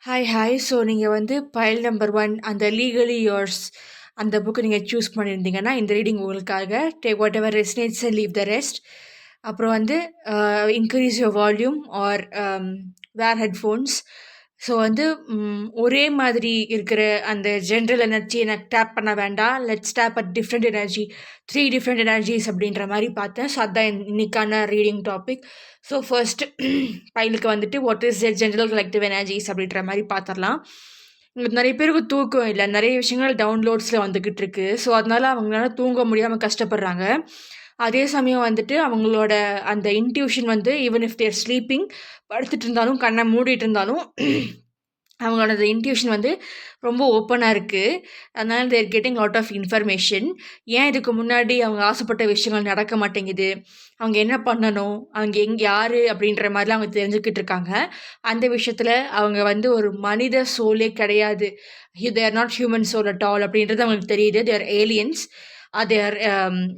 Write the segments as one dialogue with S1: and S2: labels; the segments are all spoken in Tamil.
S1: ஹாய். ஸோ நீங்கள் வந்து பைல் நம்பர் 1 அந்த லீகலி யோர்ஸ் அந்த புக்கு நீங்கள் சூஸ் பண்ணியிருந்தீங்கன்னா இந்த ரீடிங் உங்களுக்காக. Take whatever resonates and leave the rest. அப்புறம் வந்து increase your volume or wear headphones. So வந்து ஒரே மாதிரி இருக்கிற அந்த ஜென்ரல் எனர்ஜி எனக்கு டேப் பண்ண வேண்டாம். Let's tap at different energy, 3 different energies அப்படின்ற மாதிரி பார்த்தேன். ஸோ அதுதான் இன்னைக்கான ரீடிங் டாபிக். ஸோ ஃபர்ஸ்ட் பைலுக்கு வந்துட்டு what is the general collective energies அப்படின்ற மாதிரி பார்த்துடலாம். உங்களுக்கு நிறைய பேருக்கு தூக்கம் இல்லை, நிறைய விஷயங்கள் டவுன்லோட்ஸில் வந்துக்கிட்டு இருக்கு. ஸோ அதனால அவங்களால தூங்க முடியாமல் கஷ்டப்படுறாங்க. அதே சமயம் வந்துட்டு அவங்களோட அந்த இன்ட்யூஷன் வந்து ஈவன் இஃப் தேர் ஸ்லீப்பிங், படுத்துட்டு இருந்தாலும் கண்ணை மூடிட்டு இருந்தாலும் அவங்களோட இன்ட்யூஷன் வந்து ரொம்ப ஓப்பனாக இருக்குது. அதனால they're getting lot of information. ஏன் இதுக்கு முன்னாடி அவங்க ஆசைப்பட்ட விஷயங்கள் நடக்க மாட்டேங்குது, அவங்க என்ன பண்ணணும், அவங்க யார் அப்படின்ற மாதிரிலாம் அவங்க தெரிஞ்சுக்கிட்டு இருக்காங்க. அந்த விஷயத்தில் அவங்க வந்து ஒரு மனித சோலே கிடையாது. They are not human soul at all அப்படின்றது அவங்களுக்கு தெரியுது. They are aliens. தேர்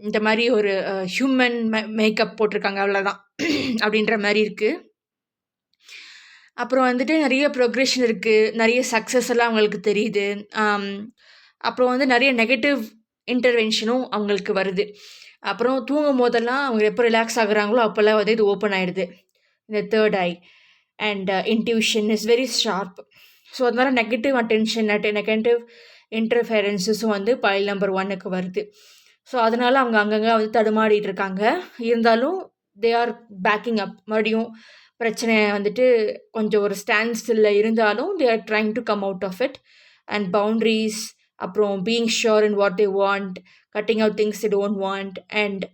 S1: இந்த மாதிரி ஒரு ஹியூமன் மேக்கப் போட்டிருக்காங்க, அவ்வளோதான் அப்படின்ற மாதிரி இருக்குது. அப்புறம் வந்துட்டு நிறைய ப்ரொக்ரெஷன் இருக்குது, நிறைய சக்ஸஸ் எல்லாம் அவங்களுக்கு தெரியுது. அப்புறம் வந்து நிறைய நெகட்டிவ் இன்டர்வென்ஷனும் அவங்களுக்கு வருது. அப்புறம் தூங்கும் போதெல்லாம் அவங்க எப்போ ரிலாக்ஸ் ஆகுறாங்களோ அப்போல்லாம் வந்து இது ஓப்பன் ஆகிடுது, இந்த third I. And intuition is very sharp. So அதனால் நெகட்டிவ் அட்டென்ஷன் நெகட்டிவ் இன்டர்ஃபேரன்ஸஸும் வந்து பைல் நம்பர் 1க்கு வருது. ஸோ அதனால் அவங்க அங்கங்கே வந்து தடுமாடிட்டு இருக்காங்க. இருந்தாலும் தே ஆர் பேக்கிங் அப். மறுபடியும் பிரச்சனை வந்துட்டு கொஞ்சம் ஒரு ஸ்டாண்ட் ஸ்டில்ல இருந்தாலும் they are trying to come out of it. And boundaries, அப்புறம் being sure in what they want, cutting out things they don't want. And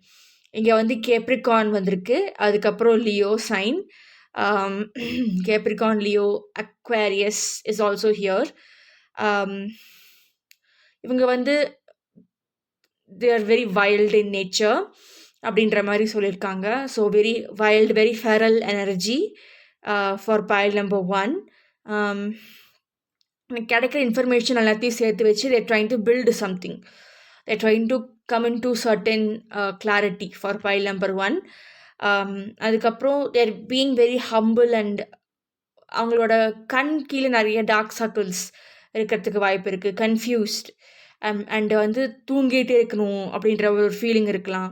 S1: இங்கே வந்து கேப்ரிகான் வந்திருக்கு, அதுக்கப்புறம் Leo sign. Capricorn, Leo, Aquarius is also here. இவங்க வந்து they are very wild in nature அப்படின்ற மாதிரி சொல்லியிருக்காங்க. So very wild, very feral energy for file number 1. எனக்கு கிடைக்கிற இன்ஃபர்மேஷன் எல்லாத்தையும் சேர்த்து வச்சு they're trying to build something. They're trying to come in to certain clarity for file number 1. அதுக்கப்புறம் they're being very humble and அவங்களோட கண் கீழே நிறைய டார்க் சர்க்கிள்ஸ் இருக்கிறதுக்கு வாய்ப்பு இருக்குது. கன்ஃபியூஸ்ட் அண்ட் வந்து தூங்கிட்டே இருக்கணும் அப்படின்ற ஒரு ஃபீலிங் இருக்கலாம்.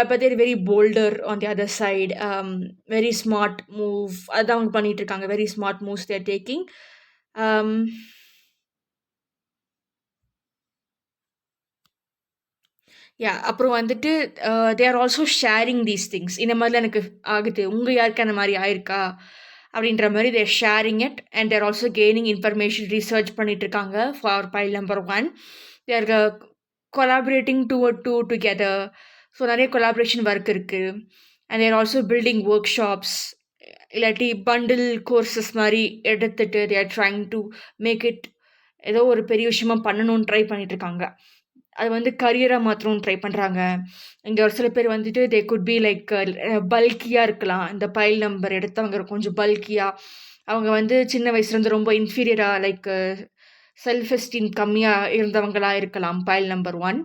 S1: but they're very bolder on the other side. Very smart move அதான் அவங்க பண்ணிட்டு இருக்காங்க. வெரி ஸ்மார்ட் மூவ்ஸ் தேர் டேக்கிங். அப்புறம் வந்துட்டு they are also sharing these things. இந்த மாதிரிலாம் எனக்கு ஆகுது, உங்கள் யாருக்கு அந்த மாதிரி ஆயிருக்கா அப்படின்ற மாதிரி they're sharing it. And they're also gaining information, research பண்ணிட்டு இருக்காங்க for file number 1. They're collaborating together. So நிறைய கொலாபரேஷன் ஒர்க் இருக்குது. And they're also building workshops, இல்லாட்டி பண்டில் கோர்சஸ் மாதிரி எடுத்துட்டு they are trying to make it ஏதோ ஒரு பெரிய விஷயமா பண்ணணும்னு ட்ரை பண்ணிட்டு இருக்காங்க. அது வந்து கரியராக மாற்றணும்னு ட்ரை பண்ணுறாங்க. இங்கே ஒரு சில பேர் வந்துட்டு தே குட் பி லைக் பல்கியாக இருக்கலாம். இந்த பைல் நம்பர் எடுத்தவங்க கொஞ்சம் பல்கியாக, அவங்க வந்து சின்ன வயசுலேருந்து ரொம்ப இன்ஃபீரியராக, லைக் செல்ஃப் எஸ்டீம் கம்மியாக இருந்தவங்களாக இருக்கலாம் பைல் நம்பர் 1.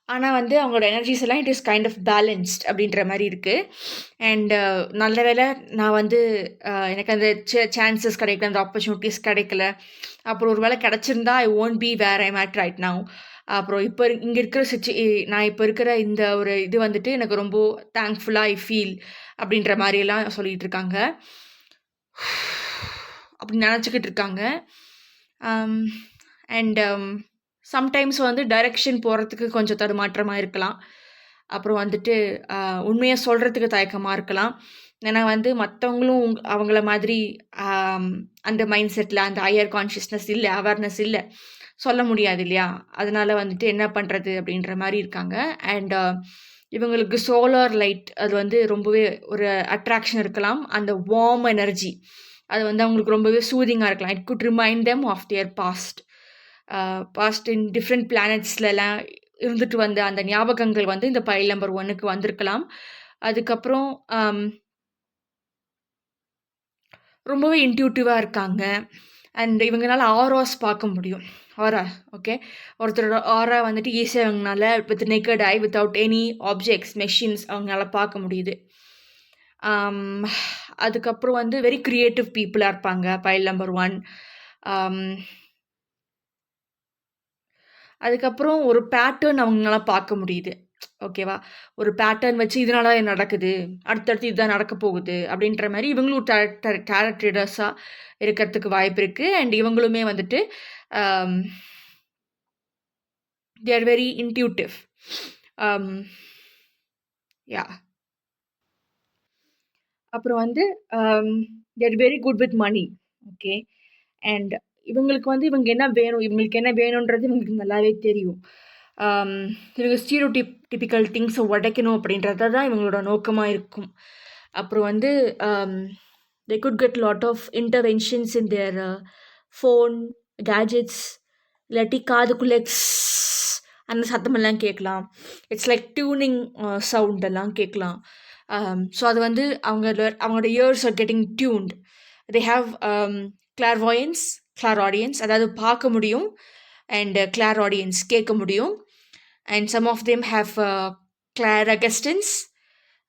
S1: ஆனால் வந்து அவங்களோட எனர்ஜிஸ் எல்லாம் it is kind of balanced அப்படின்ற மாதிரி இருக்குது. அண்ட் நல்ல வேளை நான் வந்து எனக்கு அந்த சான்சஸ் கிடைக்கல, அந்த ஆப்பர்ச்சுனிட்டிஸ் கிடைக்கல. அப்புறம் ஒரு வேளை கிடச்சிருந்தா I won't be where I am at right now. அப்புறம் இப்போ இங்கே இருக்கிற நான் இப்போ இருக்கிற இந்த ஒரு இது வந்துட்டு எனக்கு ரொம்ப தேங்க்ஃபுல்லாக ஐ ஃபீல் அப்படின்ற மாதிரியெல்லாம் சொல்லிகிட்டு இருக்காங்க, அப்படி நினச்சிக்கிட்டு இருக்காங்க. அண்ட் சம்டைம்ஸ் வந்து டைரெக்ஷன் போகிறதுக்கு கொஞ்சம் தடுமாற்றமாக இருக்கலாம். அப்புறம் வந்துட்டு உண்மையாக சொல்கிறதுக்கு தயக்கமாக இருக்கலாம். ஏன்னா வந்து மற்றவங்களும் அவங்கள மாதிரி அந்த மைண்ட் செட்டில், அந்த ஹையர் கான்ஷியஸ்னஸ் இல்லை, அவேர்னஸ் இல்லை, சொல்ல முடியாது இல்லையா? அதனால வந்துட்டு என்ன பண்ணுறது அப்படின்ற மாதிரி இருக்காங்க. அண்ட் இவங்களுக்கு சோலார் லைட் அது வந்து ரொம்பவே ஒரு அட்ராக்ஷன் இருக்கலாம். அந்த வார்ம் எனர்ஜி அது வந்து அவங்களுக்கு ரொம்பவே சூதிங்காக இருக்கலாம். It could remind them of their past in different பிளானட்ஸ்லலாம் இருந்துட்டு வந்த அந்த ஞாபகங்கள் வந்து இந்த பைல் நம்பர் 1க்கு வந்திருக்கலாம். அதுக்கப்புறம் ரொம்பவே இன்ட்யூட்டிவாக இருக்காங்க. அண்ட் இவங்களால ஆராஸ் பார்க்க முடியும். ஆரா, ஓகே, ஒருத்தரோட ஆரா வந்துட்டு ஈஸியாக அவங்களால with naked I, without any objects, machines அவங்களால பார்க்க முடியுது. அதுக்கப்புறம் வந்து வெரி கிரியேட்டிவ் பீப்புளாக இருப்பாங்க பைல் நம்பர் 1. அதுக்கப்புறம் ஒரு பேட்டர்ன் அவங்களால பார்க்க முடியுது. ஓகேவா? ஒரு பேட்டர்ன் வச்சு இதனால தான் இது நடக்குது. அடுத்தடுத்து இதுதான் நடக்க போகுது. அப்படின்ற மாரி இவங்களும் டேரட் ரீடர்ஸா இருக்கிறதுக்கு வாய்ப்பு இருக்கு. அண்ட் இவங்களுமே வந்துட்டு um they are very intuitive. Um yeah! அப்புறம் வந்து they are very good with money. Okay. And இவங்களுக்கு வந்து இவங்களுக்கு என்ன வேணுன்றது இவங்களுக்கு நல்லாவே தெரியும். ஆம், இவங்க டிபிக்கல் திங்ஸை உடைக்கணும் அப்படின்றது தான் இவங்களோட நோக்கமா இருக்கும். அப்புறம் வந்து they could get lot of interventions in their phone, gadgets, இல்லாட்டி காதுக்குள்ளே அந்த சத்தமெல்லாம் கேட்கலாம். இட்ஸ் லைக் டியூனிங் சவுண்ட் எல்லாம் கேட்கலாம். ஸோ அது வந்து அவங்களோட ears are getting tuned. They have clairvoyance, clairaudience, அதாவது பார்க்க முடியும், அண்ட் கிளார் ஆடியன்ஸ் கேட்க முடியும். And some of them have clairgustance.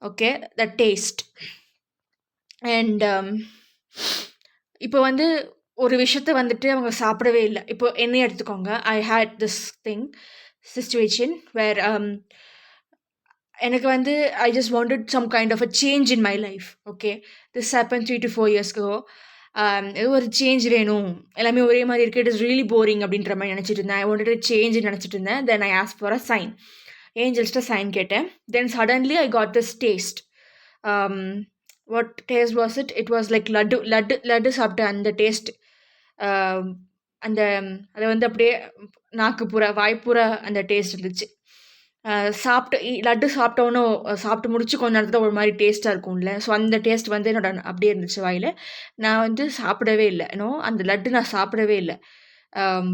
S1: Okay, the taste. And இப்போ வந்து ஒரு விஷயத்த வந்துட்டு அவங்க சாப்பிடவே இல்லை. இப்போ என்னையே எடுத்துக்கோங்க. I hate this situation where எனக்கு வந்து I just wanted some kind of a change in my life. Okay, this happen 3 to 4 years ago. ஏதோ ஒரு சேஞ்ச் வேணும், எல்லாமே ஒரே மாதிரி இருக்குது, இட் இஸ் ரியலி போரிங் அப்படின்ற மாதிரி நினச்சிட்டு இருந்தேன். ஐ வாண்டட் சேஞ்ச் நினச்சிட்டு இருந்தேன். Then I ask for a sign. ஏஞ்சல்ஸ்ட்ட சைன் கேட்டேன். Then suddenly I got this taste. What taste was it? It was like laddu. Laddu சாப்பிட்ட அந்த டேஸ்ட். அந்த அதை வந்து அப்படியே நாக்கு பூரா, வாய்ப்பூரா அந்த டேஸ்ட் இருந்துச்சு. லட்டு சாப்பிட்டோன்னு சாப்பிட்டு முடிச்சு கொஞ்ச நேரத்தில் ஒரு மாதிரி டேஸ்ட்டாக இருக்கும்ல. ஸோ அந்த டேஸ்ட் வந்து என்னோட அப்படியே இருந்துச்சு வாயில். நான் வந்து சாப்பிடவே இல்லை. அந்த லட்டு நான் சாப்பிடவே இல்லை.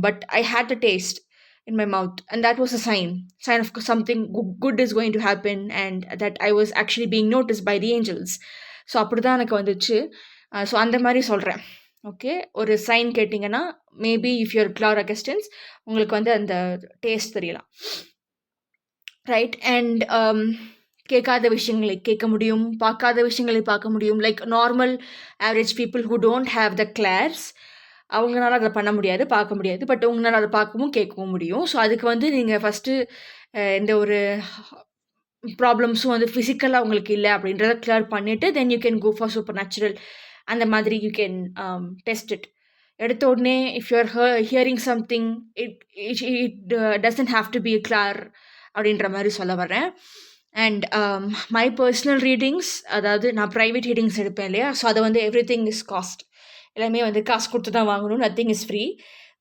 S1: But I hate a taste in my mouth, and that was a sign of something good is going to happen, and that I was actually being noticed by the angels. So அப்படி தான் எனக்கு வந்துச்சு. ஸோ அந்த மாதிரி சொல்கிறேன். ஓகே, ஒரு சைன் கேட்டிங்கன்னா மேபி இஃப் யூர் கிளார் அகஸ்டன்ஸ் உங்களுக்கு வந்து அந்த டேஸ்ட் தெரியலாம். ரைட். அண்ட் கேட்காத விஷயங்களை கேட்க முடியும், பார்க்காத விஷயங்களை பார்க்க முடியும். Like normal average people who don't have the clairs, அவங்களால அதை பண்ண முடியாது, பார்க்க முடியாது. பட் உங்களால் அதை பார்க்கவும் கேட்கவும் முடியும். ஸோ அதுக்கு வந்து நீங்கள் ஃபஸ்ட்டு எந்த ஒரு ப்ராப்ளம்ஸும் வந்து ஃபிசிக்கலாக உங்களுக்கு இல்லை அப்படின்றத கிளியர் பண்ணிவிட்டு then you can go for supernatural. அந்த மாதிரி யூ கேன் டெஸ்ட் இட். எடுத்த உடனே if you're hearing something, it doesn't have to be clair அப்படின்ற மாதிரி சொல்ல வரேன். அண்ட் மை பர்சனல் ரீடிங்ஸ், அதாவது நான் ப்ரைவேட் ரீடிங்ஸ் எடுப்பேன் இல்லையா, ஸோ அதை வந்து எவ்ரி திங் இஸ் காஸ்ட். எல்லாமே வந்து காசு கொடுத்து தான் வாங்கணும். Nothing is free,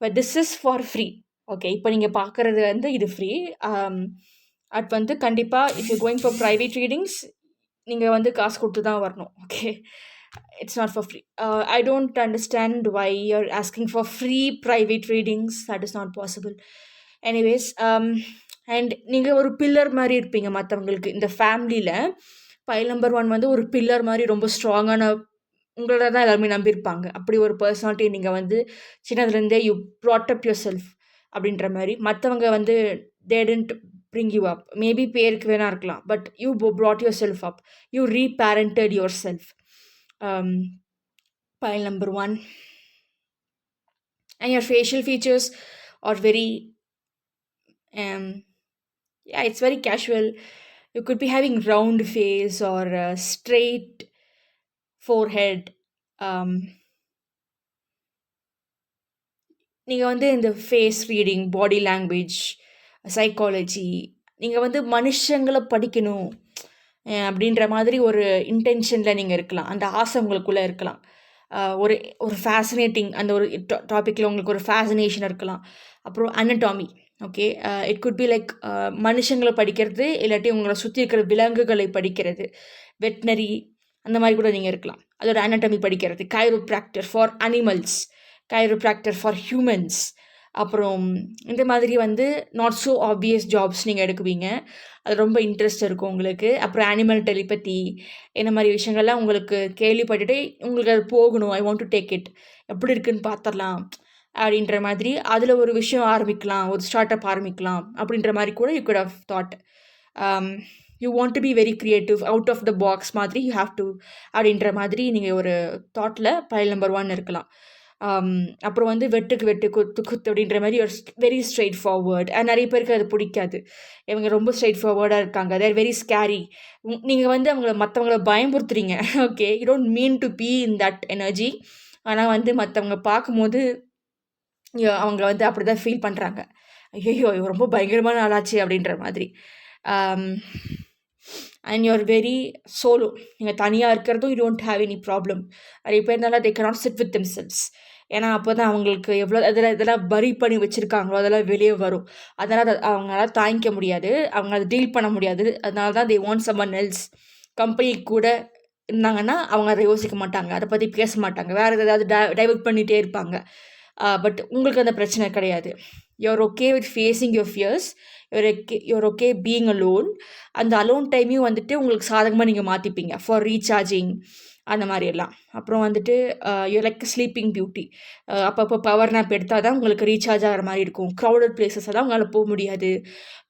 S1: but this is for free. Okay, இப்போ நீங்கள் பார்க்குறது வந்து இது ஃப்ரீ. அது வந்து கண்டிப்பாக if you going for private readings நீங்கள் வந்து காசு கொடுத்து தான் வரணும். Okay, it's not for free. I don't understand why you're asking for free private readings. That is not possible. Anyways, and நீங்கள் ஒரு பில்லர் மாதிரி இருப்பீங்க மற்றவங்களுக்கு. இந்த ஃபேமிலியில் பைல் நம்பர் 1 வந்து ஒரு பில்லர் மாதிரி ரொம்ப ஸ்ட்ராங்கான, உங்களோட தான் எல்லாருமே நம்பியிருப்பாங்க. அப்படி ஒரு பர்சனாலிட்டி நீங்கள் வந்து சின்னதுலேருந்தே யூ brought up yourself அப்படின்ற மாதிரி. மற்றவங்க வந்து they didn't bring you up. Maybe பேருக்கு வேணா இருக்கலாம், but you brought yourself up. You reparented yourself. Pile number 1. And your facial features are very it's very casual. You could be having round face or a straight forehead. நீங்கள் வந்து இந்த face reading, body language, psychology, நீங்கள் வந்து மனுஷங்களை படிக்கணும் அப்படின்ற மாதிரி ஒரு இன்டென்ஷனில் நீங்கள் இருக்கலாம். அந்த ஆசை உங்களுக்குள்ளே இருக்கலாம். ஒரு ஒரு ஃபேசினேட்டிங் அந்த ஒரு டாப்பிக்கில் உங்களுக்கு ஒரு ஃபேசினேஷன் இருக்கலாம். அப்புறம் anatomy. Okay, it could be like மனுஷங்களை படிக்கிறது, இல்லாட்டி உங்களை சுற்றி இருக்கிற விலங்குகளை படிக்கிறது, வெட்னரி அந்த மாதிரி கூட நீங்கள் இருக்கலாம். அதோட அனடாமி படிக்கிறது. கைரோப்ராக்டர் ஃபார் அனிமல்ஸ், கைரோப்ராக்டர் ஃபார் ஹியூமன்ஸ். அப்புறம் இந்த மாதிரி வந்து நாட் ஸோ ஆப்வியஸ் ஜாப்ஸ் நீங்கள் எடுக்குவீங்க. அது ரொம்ப இன்ட்ரெஸ்ட் இருக்கும் உங்களுக்கு. அப்புறம் அனிமல் டெலிபதி, இந்த மாதிரி விஷயங்கள்லாம் உங்களுக்கு கேள்விப்பட்டுட்டு உங்களுக்கு அது போகணும். I want to take it, எப்படி இருக்குன்னு பார்த்துடலாம் அப்படின்ற மாதிரி அதில் ஒரு விஷயம் ஆரம்பிக்கலாம், ஒரு ஸ்டார்ட் அப் ஆரம்பிக்கலாம் அப்படின்ற மாதிரி கூட you could have thought. You want to be very creative, out of the box மாதிரி யூ ஹாவ் டு அப்படின்ற மாதிரி நீங்கள் ஒரு தாட்டில் பைல் நம்பர் 1 இருக்கலாம். அப்புறம் வந்து வெட்டுக்கு வெட்டு, குத்து குத்து அப்படின்ற மாதிரி ஒரு வெரி ஸ்ட்ரெயிட் ஃபார்வர்ட். நிறைய பேருக்கு அது பிடிக்காது. இவங்க ரொம்ப ஸ்ட்ரெயிட் ஃபார்வர்டாக இருக்காங்க, தேர் வெரி ஸ்கேரி. நீங்கள் வந்து மற்றவங்கள பயமுறுத்துறீங்க. Okay, you don't mean to be in that energy. ஆனால் வந்து மற்றவங்க பார்க்கும்போது அவங்க வந்து அப்படி தான் ஃபீல் பண்ணுறாங்க. ஐயோ, இவ ரொம்ப பயங்கரமான ஆளாச்சு அப்படின்ற மாதிரி. And you're very solo. நீங்கள் தனியாக இருக்கிறதும் you don't have any problem. நிறைய பேர்னால they cannot sit with themselves. ஏன்னா அப்போ தான் அவங்களுக்கு எவ்வளோ இதெல்லாம் பரி பண்ணி வச்சுருக்காங்களோ அதெல்லாம் வெளியே வரும். அதனால் அவங்களால தாங்கிக்க முடியாது, அவங்க அதை டீல் பண்ண முடியாது. அதனால தான் they want someone else. Company கூட இருந்தாங்கன்னா அவங்க அதை யோசிக்க மாட்டாங்க, அதை பற்றி பேச மாட்டாங்க, வேறு ஏதாவது டைவர்ட் பண்ணிகிட்டே இருப்பாங்க. பட் உங்களுக்கு அந்த பிரச்சனை கிடையாது. You're okay with facing your fears. You're okay being alone. அந்த அலோன் டைமையும் வந்துட்டு உங்களுக்கு சாதகமாக நீங்கள் மாற்றிப்பீங்க ஃபார் ரீசார்ஜிங் அந்த மாதிரி எல்லாம். அப்புறம் வந்துட்டு யூஆர் லைக் ஸ்லீப்பிங் பியூட்டி. அப்பப்போ பவர் நேப் எடுத்தால் தான் உங்களுக்கு ரீசார்ஜ் ஆகிற மாதிரி இருக்கும். க்ரௌடட் பிளேசஸ் எல்லாம் உங்களால் போக முடியாது.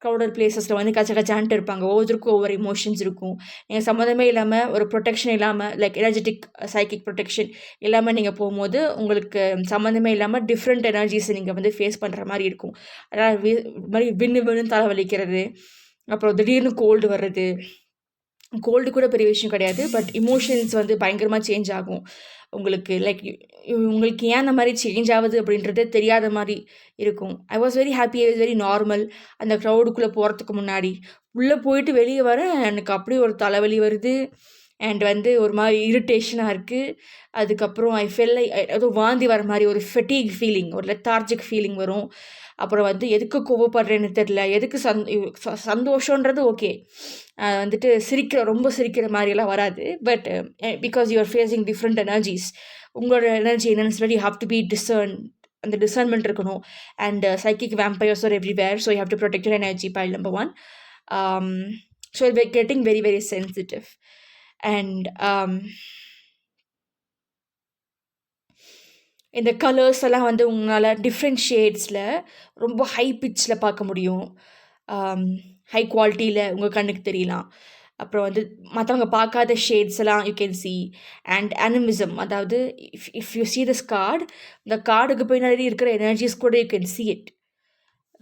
S1: க்ரௌடட் பிளேசஸில் வந்து கச்சான்ட்டு இருப்பாங்க, ஒவ்வொருத்தருக்கும் ஒவ்வொரு எமோஷன்ஸ் இருக்கும். நீங்கள் சம்மந்தமே இல்லாமல், ஒரு ப்ரொடெக்ஷன் இல்லாமல், லைக் எனர்ஜெட்டிக் சைக்கிக் ப்ரொடெக்ஷன் இல்லாமல் நீங்கள் போகும்போது உங்களுக்கு சம்மந்தமே இல்லாமல் டிஃப்ரெண்ட் எனர்ஜிஸை நீங்கள் வந்து ஃபேஸ் பண்ணுற மாதிரி இருக்கும். அதாவது மாதிரி விண்ணு தலை வலிக்கிறது, அப்புறம் திடீர்னு கோல்டு வர்றது. கோல்டு கூட பெரிய விஷயம் கிடையாது, பட் இமோஷன்ஸ் வந்து பயங்கரமாக சேஞ்ச் ஆகும் உங்களுக்கு. லைக் உங்களுக்கு ஏன் அந்த மாதிரி சேஞ்ச் ஆகுது அப்படின்றதே தெரியாத மாதிரி இருக்கும். I was very happy, I was very normal. அந்த க்ரௌடுக்குள்ளே போகிறதுக்கு முன்னாடி உள்ளே போயிட்டு வெளியே வர எனக்கு அப்படியே ஒரு தலைவலி வருது. அண்ட் வந்து ஒரு மாதிரி இரிட்டேஷனாக இருக்குது. அதுக்கப்புறம் ஐ ஃபெல் லைக் அதுவும் வாந்தி வர மாதிரி ஒரு ஃபெட்டிக் ஃபீலிங், ஒரு லெத்தார்ஜிக் ஃபீலிங் வரும். அப்புறம் வந்து எதுக்கு கோவப்படுறேன்னு தெரில, எதுக்கு சந்தோஷன்றது ஓகே, வந்துட்டு ரொம்ப சிரிக்கிற மாதிரிலாம் வராது. But because you are facing different energies. உங்களோட எனர்ஜி என்னன்னு சொல்லி யூ ஹாவ் டு பி அந்த டிசர்ன்மெண்ட் இருக்கணும். And psychic vampires R everywhere, so you have to protect your energy, file number 1. So you getting very very sensitive. And இந்த கலர்ஸ் எல்லாம் வந்து உங்களால் டிஃப்ரெண்ட் ஷேட்ஸில் ரொம்ப ஹை பிச்சில் பார்க்க முடியும். ஹை குவாலிட்டியில் உங்கள் கண்ணுக்கு தெரியலாம். அப்புறம் வந்து மற்றவங்க பார்க்காத ஷேட்ஸ் எல்லாம் you can see. And animism, அதாவது if you see this card, இந்த கார்டுக்கு பின்னாடி இருக்கிற எனர்ஜிஸ் கூட யூ கேன் சி இட்.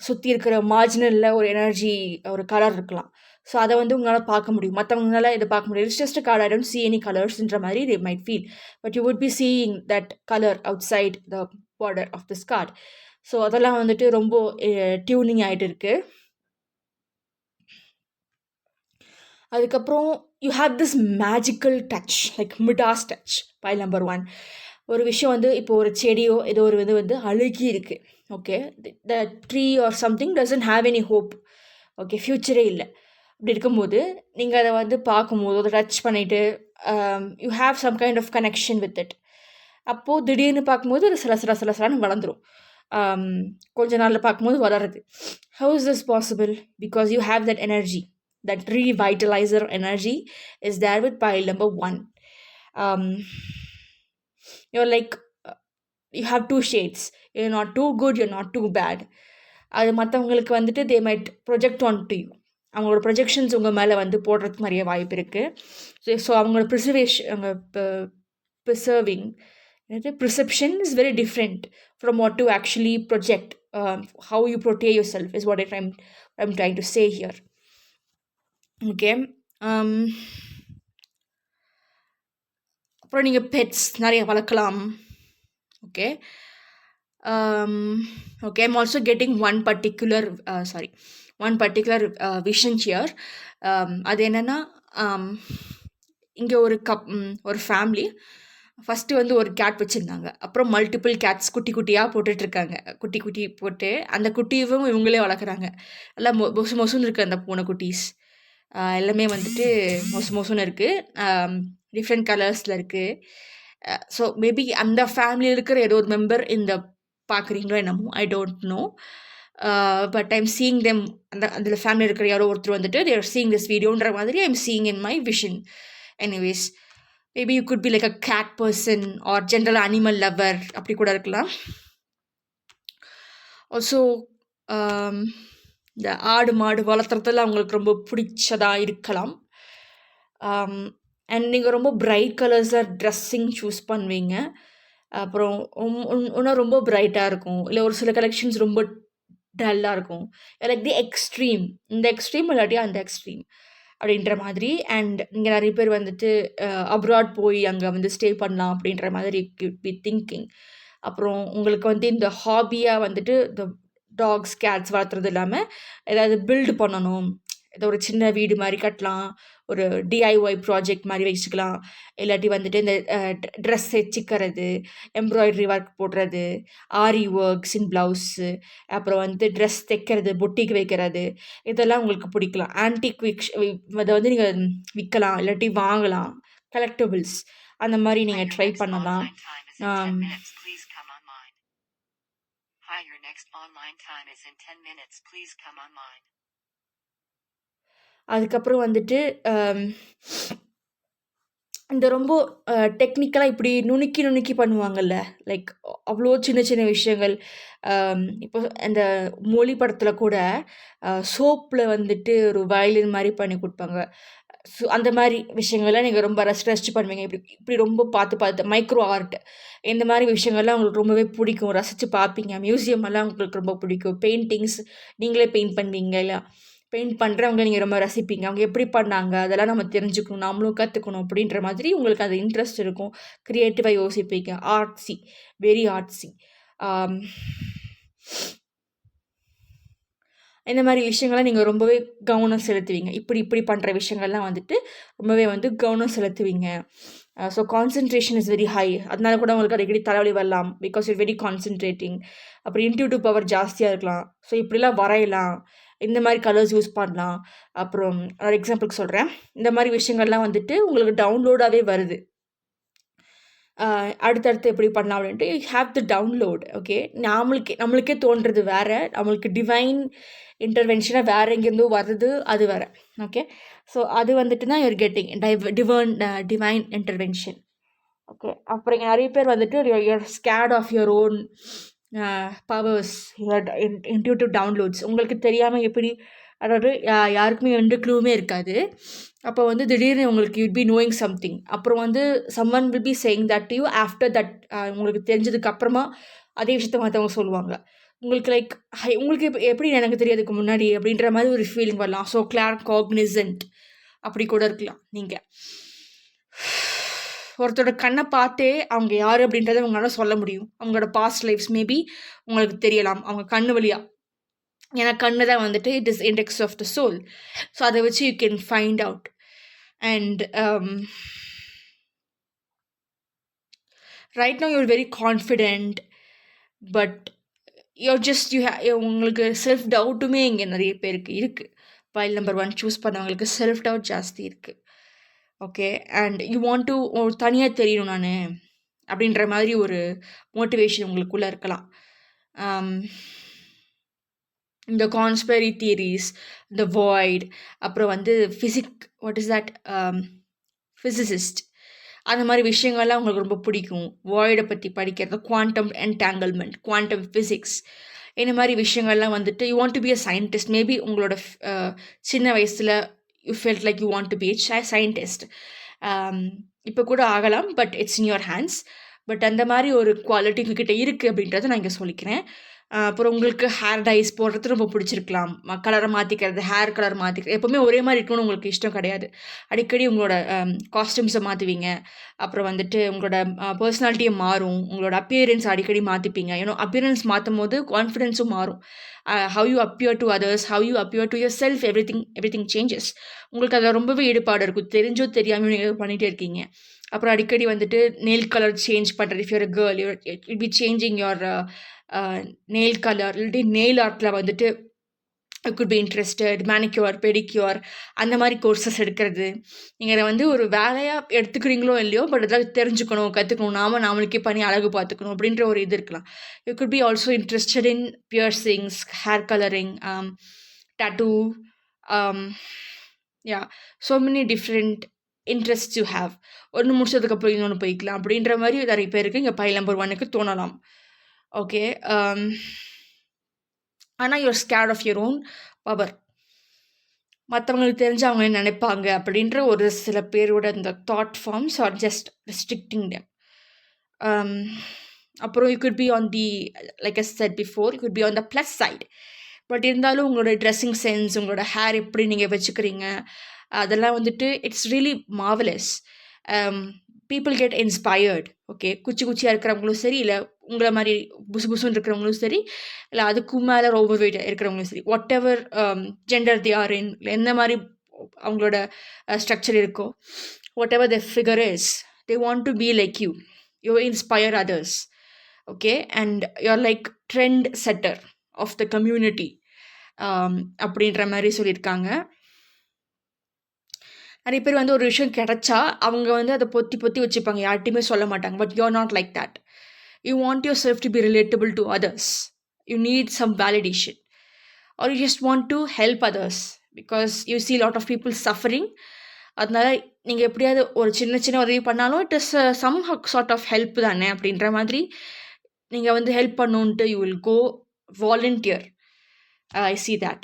S1: சுற்றி இருக்கிற மார்ஜினலில் ஒரு எனர்ஜி, ஒரு கலர் இருக்கலாம். ஸோ அதை வந்து உங்களால் பார்க்க முடியும், மற்றவங்களால இதை பார்க்க முடியும். It's just card, I don't see any கலர்ஸ்ன்ற மாதிரி they might feel, but you would be seeing that color outside the border of this card. So அதெல்லாம் வந்துட்டு ரொம்ப டியூனிங் ஆகிட்டு இருக்கு. அதுக்கப்புறம் you have this magical touch, like Midas touch, file number 1. ஒரு விஷயம் வந்து இப்போ ஒரு செடியோ ஏதோ ஒரு இது வந்து அழுகி இருக்குது. Okay, the tree or something doesn't have any hope. Okay, ஃப்யூச்சரே இல்லை. அப்படி இருக்கும்போது நீங்கள் அதை வந்து பார்க்கும்போது, அதை டச் பண்ணிவிட்டு you have some kind of connection with it. அப்போது திடீர்னு பார்க்கும்போது ஒரு சில வளர்ந்துடும். கொஞ்ச நாளில் பார்க்கும்போது வளருது. How is this possible? Because you have that energy, that revitalizer energy is there with pile number 1. You're like, you have 2 shades. You're not too good, you're not too bad. அது மற்றவங்களுக்கு வந்துட்டு they might project onto you. அவங்களோட ப்ரொஜெக்ஷன்ஸ் உங்கள் மேலே வந்து போடுறதுக்கு நிறைய வாய்ப்பு இருக்குது. ஸோ அவங்களோட preserving perception is very different from what to actually project. How you portray yourself is what I'm trying to say here. Okay, அப்புறம் நீங்கள் பெட்ஸ் நிறைய வளர்க்கலாம். Okay, okay, I'm also getting one particular vision here. அது என்னென்னா, இங்கே ஒரு ஃபேமிலி ஃபஸ்ட்டு வந்து ஒரு கேட் வச்சுருந்தாங்க. அப்புறம் மல்டிபிள் கேட்ஸ் குட்டி குட்டியாக போட்டுட்ருக்காங்க. குட்டி போட்டு அந்த குட்டியும் இவங்களே வளர்க்குறாங்க. எல்லாம் மொசுன்னு இருக்குது அந்த பூனை குட்டீஸ். எல்லாமே வந்துட்டு மோசம்னு இருக்குது, டிஃப்ரெண்ட் கலர்ஸில் இருக்குது. ஸோ மேபி அந்த ஃபேமிலியில் இருக்கிற ஏதோ ஒரு மெம்பர் இந்த பார்க்குறீங்களோ என்னமோ, I don't know. But I'm seeing them. அதில் ஃபேமிலி இருக்கிற யாரோ ஒருத்தர் வந்துட்டு தேர் சீயிங் திஸ் வீடியோன்ற மாதிரி I'm seeing in my vision. Anyways, maybe you could be like a cat person or general animal lover, அப்படி கூட இருக்கலாம். ஆல்சோ இந்த ஆடு மாடு வளர்த்துறதுல அவங்களுக்கு ரொம்ப பிடிச்சதா இருக்கலாம். அண்ட் நீங்கள் ரொம்ப பிரைட் கலர்ஸில் ட்ரெஸ்ஸிங் சூஸ் பண்ணுவீங்க. அப்புறம் இன்னும் ரொம்ப பிரைட்டாக இருக்கும். இல்லை ஒரு சில கலெக்ஷன்ஸ் ரொம்ப டல்லாக இருக்கும். Like the extreme. இந்த எக்ஸ்ட்ரீம் இல்லாட்டி அந்த எக்ஸ்ட்ரீம் அப்படின்ற மாதிரி. அண்ட் இங்கே நிறைய பேர் வந்துட்டு அப்ராட் போய் அங்கே வந்து ஸ்டே பண்ணலாம் அப்படின்ற மாதிரி பி திங்கிங். அப்புறம் உங்களுக்கு வந்து இந்த ஹாபியாக வந்துட்டு இந்த டாக்ஸ் கேட்ஸ் வளர்த்துறது இல்லாமல் ஏதாவது பில்டு பண்ணணும், ஏதோ ஒரு சின்ன வீடு மாதிரி கட்டலாம், ஒரு டிஐஒய் ப்ராஜெக்ட் மாதிரி வச்சுக்கலாம். இல்லாட்டி வந்துட்டு இந்த ட்ரெஸ் தைச்சிக்கிறது, எம்ப்ராய்டரி ஒர்க் போடுறது, ஆரி ஒர்க்ஸ் இன் ப்ளவுஸு, அப்புறம் வந்து ட்ரெஸ் தைக்கிறது, பொட்டிக்கு வைக்கிறது, இதெல்லாம் உங்களுக்கு பிடிக்கலாம். ஆன்டிக் அதை வந்து நீங்கள் விற்கலாம், இல்லாட்டி வாங்கலாம். கலெக்டபிள்ஸ் அந்த மாதிரி நீங்கள் ட்ரை பண்ணலாம். அதுக்கப்புறம் வந்துட்டு இந்த ரொம்ப டெக்னிக்கலாக இப்படி நுணுக்கி பண்ணுவாங்கல்ல, லைக் அவ்வளோ சின்ன சின்ன விஷயங்கள். இப்போ இந்த மொழி படத்தில் கூட சோப்பில் வந்துட்டு ஒரு வயலின் மாதிரி பண்ணி கொடுப்பாங்க. ஸோ அந்த மாதிரி விஷயங்கள்லாம் நீங்கள் ரொம்ப ரசிச்சு பண்ணுவீங்க. இப்படி இப்படி ரொம்ப பார்த்து மைக்ரோ ஆர்ட் இந்த மாதிரி விஷயங்கள்லாம் உங்களுக்கு ரொம்பவே பிடிக்கும், ரசித்து பார்ப்பீங்க. மியூசியம் எல்லாம் உங்களுக்கு ரொம்ப பிடிக்கும். பெயிண்டிங்ஸ் நீங்களே பெயிண்ட் பண்ணுவீங்க இல்லையா? பெயிண்ட் பண்ணுறவங்க நீங்கள் ரொம்ப ரசிப்பீங்க. அவங்க எப்படி பண்ணாங்க அதெல்லாம் நம்ம தெரிஞ்சுக்கணும், நாமளும் கற்றுக்கணும் அப்படின்ற மாதிரி உங்களுக்கு அது இன்ட்ரெஸ்ட் இருக்கும். க்ரியேட்டிவாக யோசிப்பீங்க. Artsy, very artsy. இந்த மாதிரி விஷயங்கள்லாம் நீங்கள் ரொம்பவே கவனம் செலுத்துவீங்க. இப்படி பண்ணுற விஷயங்கள்லாம் வந்துட்டு ரொம்பவே வந்து கவனம் செலுத்துவீங்க. So concentration is very high. அதனால கூட உங்களுக்கு அடிக்கடி தலைவலி வரலாம். Because you're very concentrating. அப்புறம் இன்ட்யூட்டிவ் பவர் ஜாஸ்தியாக இருக்கலாம். ஸோ இப்படிலாம் வரையலாம், இந்த மாதிரி கலர்ஸ் யூஸ் பண்ணலாம். அப்புறம் ஒரு எக்ஸாம்பிளுக்கு சொல்கிறேன். இந்த மாதிரி விஷயங்கள்லாம் வந்துட்டு உங்களுக்கு டவுன்லோடாகவே வருது. அடுத்தடுத்து எப்படி பண்ணலாம் அப்படின்ட்டு you have the download. Okay, நம்மளுக்கே தோன்றது வேறு, நம்மளுக்கு டிவைன் இன்டர்வென்ஷனாக வேறு எங்கேருந்தோ வருது, அது வேறு. ஓகே, ஸோ அது வந்துட்டுனா you're getting divine intervention. Okay, அப்புறம் இங்கே நிறைய பேர் வந்துட்டு you're scared of your own powers, your intuitive downloads. உங்களுக்கு தெரியாமல் எப்படி, அதாவது யாருக்குமே எந்த க்ளூவுமே இருக்காது. அப்போ வந்து திடீர்னு உங்களுக்கு யூட் பி நோயிங் சம்திங். அப்புறம் வந்து summon will be saying that you after that. உங்களுக்கு தெரிஞ்சதுக்கு அப்புறமா அதே விஷயத்த மற்றவங்க சொல்லுவாங்க. உங்களுக்கு லைக் உங்களுக்கு எப்படி எனக்கு தெரியாதுக்கு முன்னாடி அப்படின்ற மாதிரி ஒரு ஃபீலிங் வரலாம். ஸோ கிளார் காக்னிசன்ட் அப்படி கூட இருக்கலாம். நீங்கள் ஒருத்தரோட கண்ணை பார்த்தே அவங்க யார் அப்படின்றத உங்களால் சொல்ல முடியும். அவங்களோட பாஸ்ட் லைஃப்ஸ் மேபி உங்களுக்கு தெரியலாம் அவங்க கண்ணு வழியாக. ஏன்னா கண்ணு தான் வந்துட்டு it is index of the soul. So அதை வச்சு you can find out. And right now you're very confident, but உங்களுக்கு செல்ஃப் டவுட்டுமே இங்கே நிறைய பேருக்கு இருக்குது. பைல் நம்பர் 1 சூஸ் பண்ணவங்களுக்கு செல்ஃப் டவுட் ஜாஸ்தி இருக்குது. Okay, and you want to தனியாக தெரியணும் நான் அப்படின்ற மாதிரி ஒரு மோட்டிவேஷன் உங்களுக்குள்ளே இருக்கலாம். இந்த கான்ஸ்பெரி தியரிஸ், இந்த வாய்ட், அப்புறம் வந்து வாட் இஸ் தட், ஃபிசிசிஸ்ட், அந்த மாதிரி விஷயங்கள்லாம் உங்களுக்கு ரொம்ப பிடிக்கும். வாய்டை பற்றி படிக்கிறது, குவாண்டம் என்டாங்கிள்மெண்ட், குவாண்டம் ஃபிசிக்ஸ், இந்த மாதிரி விஷயங்கள்லாம் வந்துட்டு you want to be a scientist. Maybe உங்களோட சின்ன வயசில் you felt like you want to be a scientist. இப்போ கூட ஆகலாம், but it's in your hands. But அந்த மாதிரி ஒரு குவாலிட்டி உங்ககிட்ட இருக்குது அப்படின்றத நான் இங்கே சொல்லிக்கிறேன். அப்புறம் உங்களுக்கு ஹேர் டைஸ் போடுறது ரொம்ப பிடிச்சிருக்கலாம். கலரை மாற்றிக்கிறது, ஹேர் கலர் மாற்றிக்கிறது, எப்போவுமே ஒரே மாதிரி இருக்கணும்னு உங்களுக்கு இஷ்டம் கிடையாது. அடிக்கடி உங்களோட காஸ்டியூம்ஸை மாற்றுவீங்க. அப்புறம் வந்துட்டு உங்களோட பர்சனாலிட்டியை மாறும். உங்களோட அப்பியரன்ஸ் அடிக்கடி மாற்றிப்பீங்க. ஏன்னா அப்பியரன்ஸ் மாற்றும் போது கான்ஃபிடென்ஸும் மாறும். How you appear to others, how you appear to your self, every thing changes. உங்களுக்கு அதில் ரொம்பவே ஈடுபாடு இருக்கும். தெரிஞ்சோ தெரியாமல் நீங்கள் பண்ணிகிட்டே இருக்கீங்க. அப்புறம் அடிக்கடி வந்துட்டு நெயில் கலர் சேஞ்ச் பண்ணுறது. If you're a girl, you be changing your nail colour, இல்லாட்டி நெயில் ஆர்ட்டில் வந்துட்டு could be interested. Manicure, pedicure, அந்த மாதிரி கோர்சஸ் எடுக்கிறது. நீங்கள் அதை வந்து ஒரு வேலையாக எடுத்துக்கிறீங்களோ இல்லையோ, பட் இதெல்லாம் தெரிஞ்சுக்கணும், கற்றுக்கணும், நாமளுக்கே பண்ணி அழகு பார்த்துக்கணும் அப்படின்ற ஒரு இது இருக்கலாம். You could be also interested in piercings, hair colouring, tattoo, so many different interest you have. ஒன்று முடிச்சதுக்கப்புறம் இன்னொன்று போய்க்கலாம் அப்படின்ற மாதிரி நிறைய பேருக்கு இங்கே பைல் நம்பர் 1க்கு தோணலாம். ஓகே, ஆனால் you're scared of your own power. மற்றவங்களுக்கு தெரிஞ்சு அவங்க என்ன நினைப்பாங்க அப்படின்ற ஒரு சில பேரோட இந்த thought forms are just restricting them. அப்புறம் you could be on the like I said before, you could be on the plus side. But இருந்தாலும் உங்களோட ட்ரெஸ்ஸிங் சென்ஸ், உங்களோட ஹேர் எப்படி நீங்கள் வச்சுக்கிறீங்க, அதெல்லாம் வந்துட்டு it's really marvellous. People get inspired. Okay, குச்சியாக இருக்கிறவங்களும் சரி, இல்லை உங்களை மாதிரி புசு புசுன்னு இருக்கிறவங்களும் சரி, இல்லை அதுக்கும் மேலே ஓவர் வெயிட் இருக்கிறவங்களும் சரி, whatever gender they are in, எந்த மாதிரி அவங்களோட ஸ்ட்ரக்சர் இருக்கோ, whatever the figure is, they want to be like you. You inspire others. Okay, and you're like trendsetter of the community அப்படின்ற மாதிரி சொல்லியிருக்காங்க. நிறைய பேர் வந்து ஒரு விஷயம் கிடைச்சா அவங்க வந்து அதை பொத்தி பொத்தி வச்சுப்பாங்க, யார்ட்டையுமே சொல்ல மாட்டாங்க. But you are not like that. You want yourself to be relatable to others. You need some validation or you just want to help others because you see lot of people suffering. அதனால நீங்கள் எப்படியாவது ஒரு சின்ன சின்ன உதவி பண்ணாலும் it is some sort of help தானே அப்படின்ற மாதிரி நீங்கள் வந்து ஹெல்ப் பண்ணணுன்ட்டு you will go volunteer. I see that.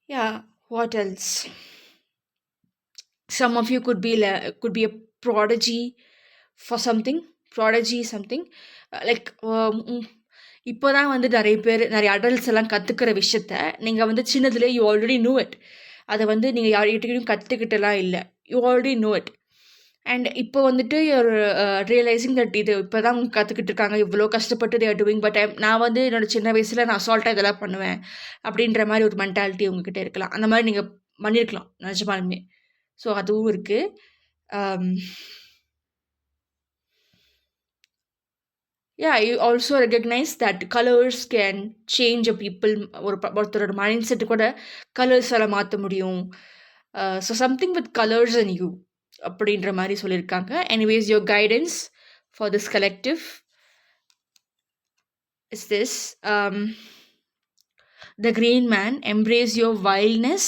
S1: Yeah, what else? Some of you could be a prodigy for something. Prodigy something. Like இப்போ தான் வந்து நிறைய அடல்ட்ஸ் எல்லாம் கற்றுக்கிற விஷயத்த நீங்கள் வந்து சின்னதுலேயே யூ ஆல்ரெடி நோ இட். அதை வந்து நீங்கள் யார்கிட்டையும் கற்றுக்கிட்டலாம் இல்லை, you already know it. And இப்போ வந்துட்டு யூர் ரியலைசிங் தட் இது இப்போ தான் அவங்க கற்றுக்கிட்டு இருக்காங்க, இவ்வளோ கஷ்டப்பட்டு தேர் டூயிங். பட் நான் வந்து என்னோடய சின்ன வயசில் நான் அசால்ட்டாக இதெல்லாம் பண்ணுவேன் அப்படின்ற மாதிரி ஒரு மென்டாலிட்டி உங்ககிட்ட இருக்கலாம். அந்த மாதிரி நீங்கள் பண்ணியிருக்கலாம் நிஜமாலுமே. ஸோ அதுவும் இருக்குது. Yeah, you also recognize that colors can change a people. ஒருத்தரோட மைண்ட் செட்டு கூட கலர்ஸ் எல்லாம் மாற்ற முடியும். So something with colours and you அப்படின்ற மாதிரி சொல்லியிருக்காங்க. Anyways, your guidance for this collective is this: the green man, embrace your wildness,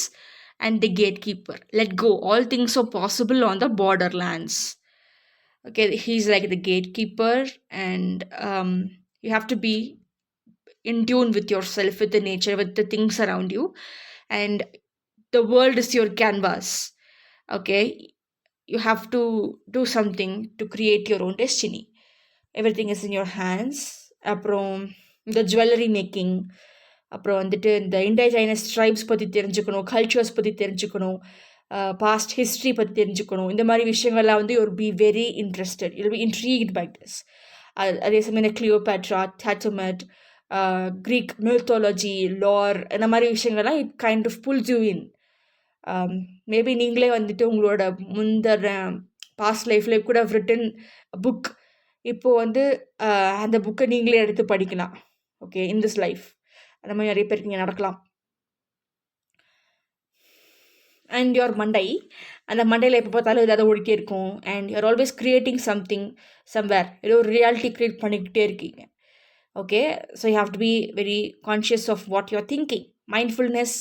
S1: and the gatekeeper, let go, all things are possible on the borderlands. Okay, he's like the gatekeeper, and you have to be in tune with yourself, with the nature, with the things around you, and the world is your canvas. Okay, you have to do something to create your own destiny. Everything is in your hands. அப்புறம் இந்த ஜுவல்லரி மேக்கிங், அப்புறம் வந்துட்டு இந்த இண்டைஜைனஸ் ட்ரைப்ஸ் பற்றி தெரிஞ்சுக்கணும், கல்ச்சர்ஸ் பற்றி தெரிஞ்சுக்கணும், பாஸ்ட் ஹிஸ்ட்ரி பற்றி தெரிஞ்சுக்கணும். இந்த மாதிரி விஷயங்கள்லாம் வந்து you'll be very interested, you'll be intrigued by this. அதே சமயம் இந்த கிளியோபேட்ரா, தாட்டமெட், க்ரீக் மித்தாலஜி, லார், இந்த மாதிரி விஷயங்கள்லாம் it kind of pulls you in. Maybe நீங்களே வந்துட்டு உங்களோட முந்தின பாஸ்ட் லைஃப்பில் கூட ரிட்டன் புக், இப்போது வந்து அந்த புக்கை நீங்களே எடுத்து படிக்கலாம். ஓகே, இன் திஸ் லைஃப் அந்த மாதிரி நிறைய பேருக்கு இங்கே நடக்கலாம். அண்ட் யுவர் மண்டை, அந்த மண்டையில் எப்போ பார்த்தாலும் ஏதாவது ஓடிட்டே இருக்கும். And you're always creating something somewhere, ஏதோ ஒரு ரியாலிட்டி க்ரியேட் பண்ணிக்கிட்டே இருக்கீங்க. Okay, so you have to be very conscious of what you're thinking. Mindfulness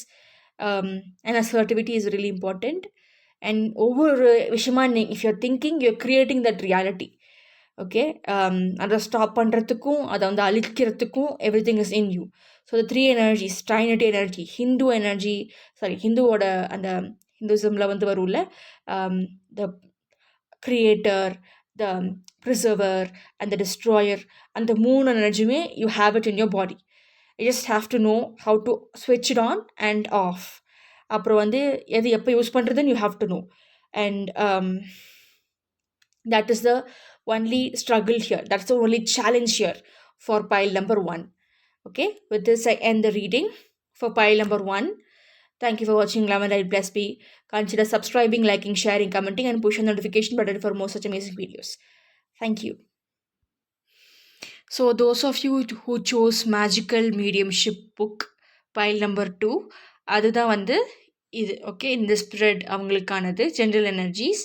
S1: and assertivity is really important. And ஒவ்வொரு விஷயமா if you're thinking, you're creating that reality. Okay, அதை ஸ்டாப் பண்ணுறதுக்கும் அதை வந்து அழிக்கிறதுக்கும் everything is in you. So the three energies, trinity energy, Hindu energy, ஹிந்துவோட அந்த ஹிந்துசமில் வந்து வரும்ல, the creator, the preserver and the destroyer, அந்த மூணு எனர்ஜியுமே you have it in your body. You just have to know how to ஸ்விட்ச் இட் ஆன் அண்ட் ஆஃப். அப்புறம் வந்து எது எப்போ யூஸ் பண்ணுறதுன்னு you have to know. And that is the only struggle here, that's the only challenge here for pile number 1. Okay, with this I end the reading for pile number 1. Thank you for watching Lemon Light Bless Be. Consider subscribing, liking, sharing, commenting, and push the notification button for more such amazing videos. Thank you. So those of you who chose Magical Mediumship book pile number 2, அதுதான் வந்து இது. ஓகே, இந்த ஸ்ப்ரெட் அவங்களுக்கானது. ஜென்ரல் எனர்ஜிஸ்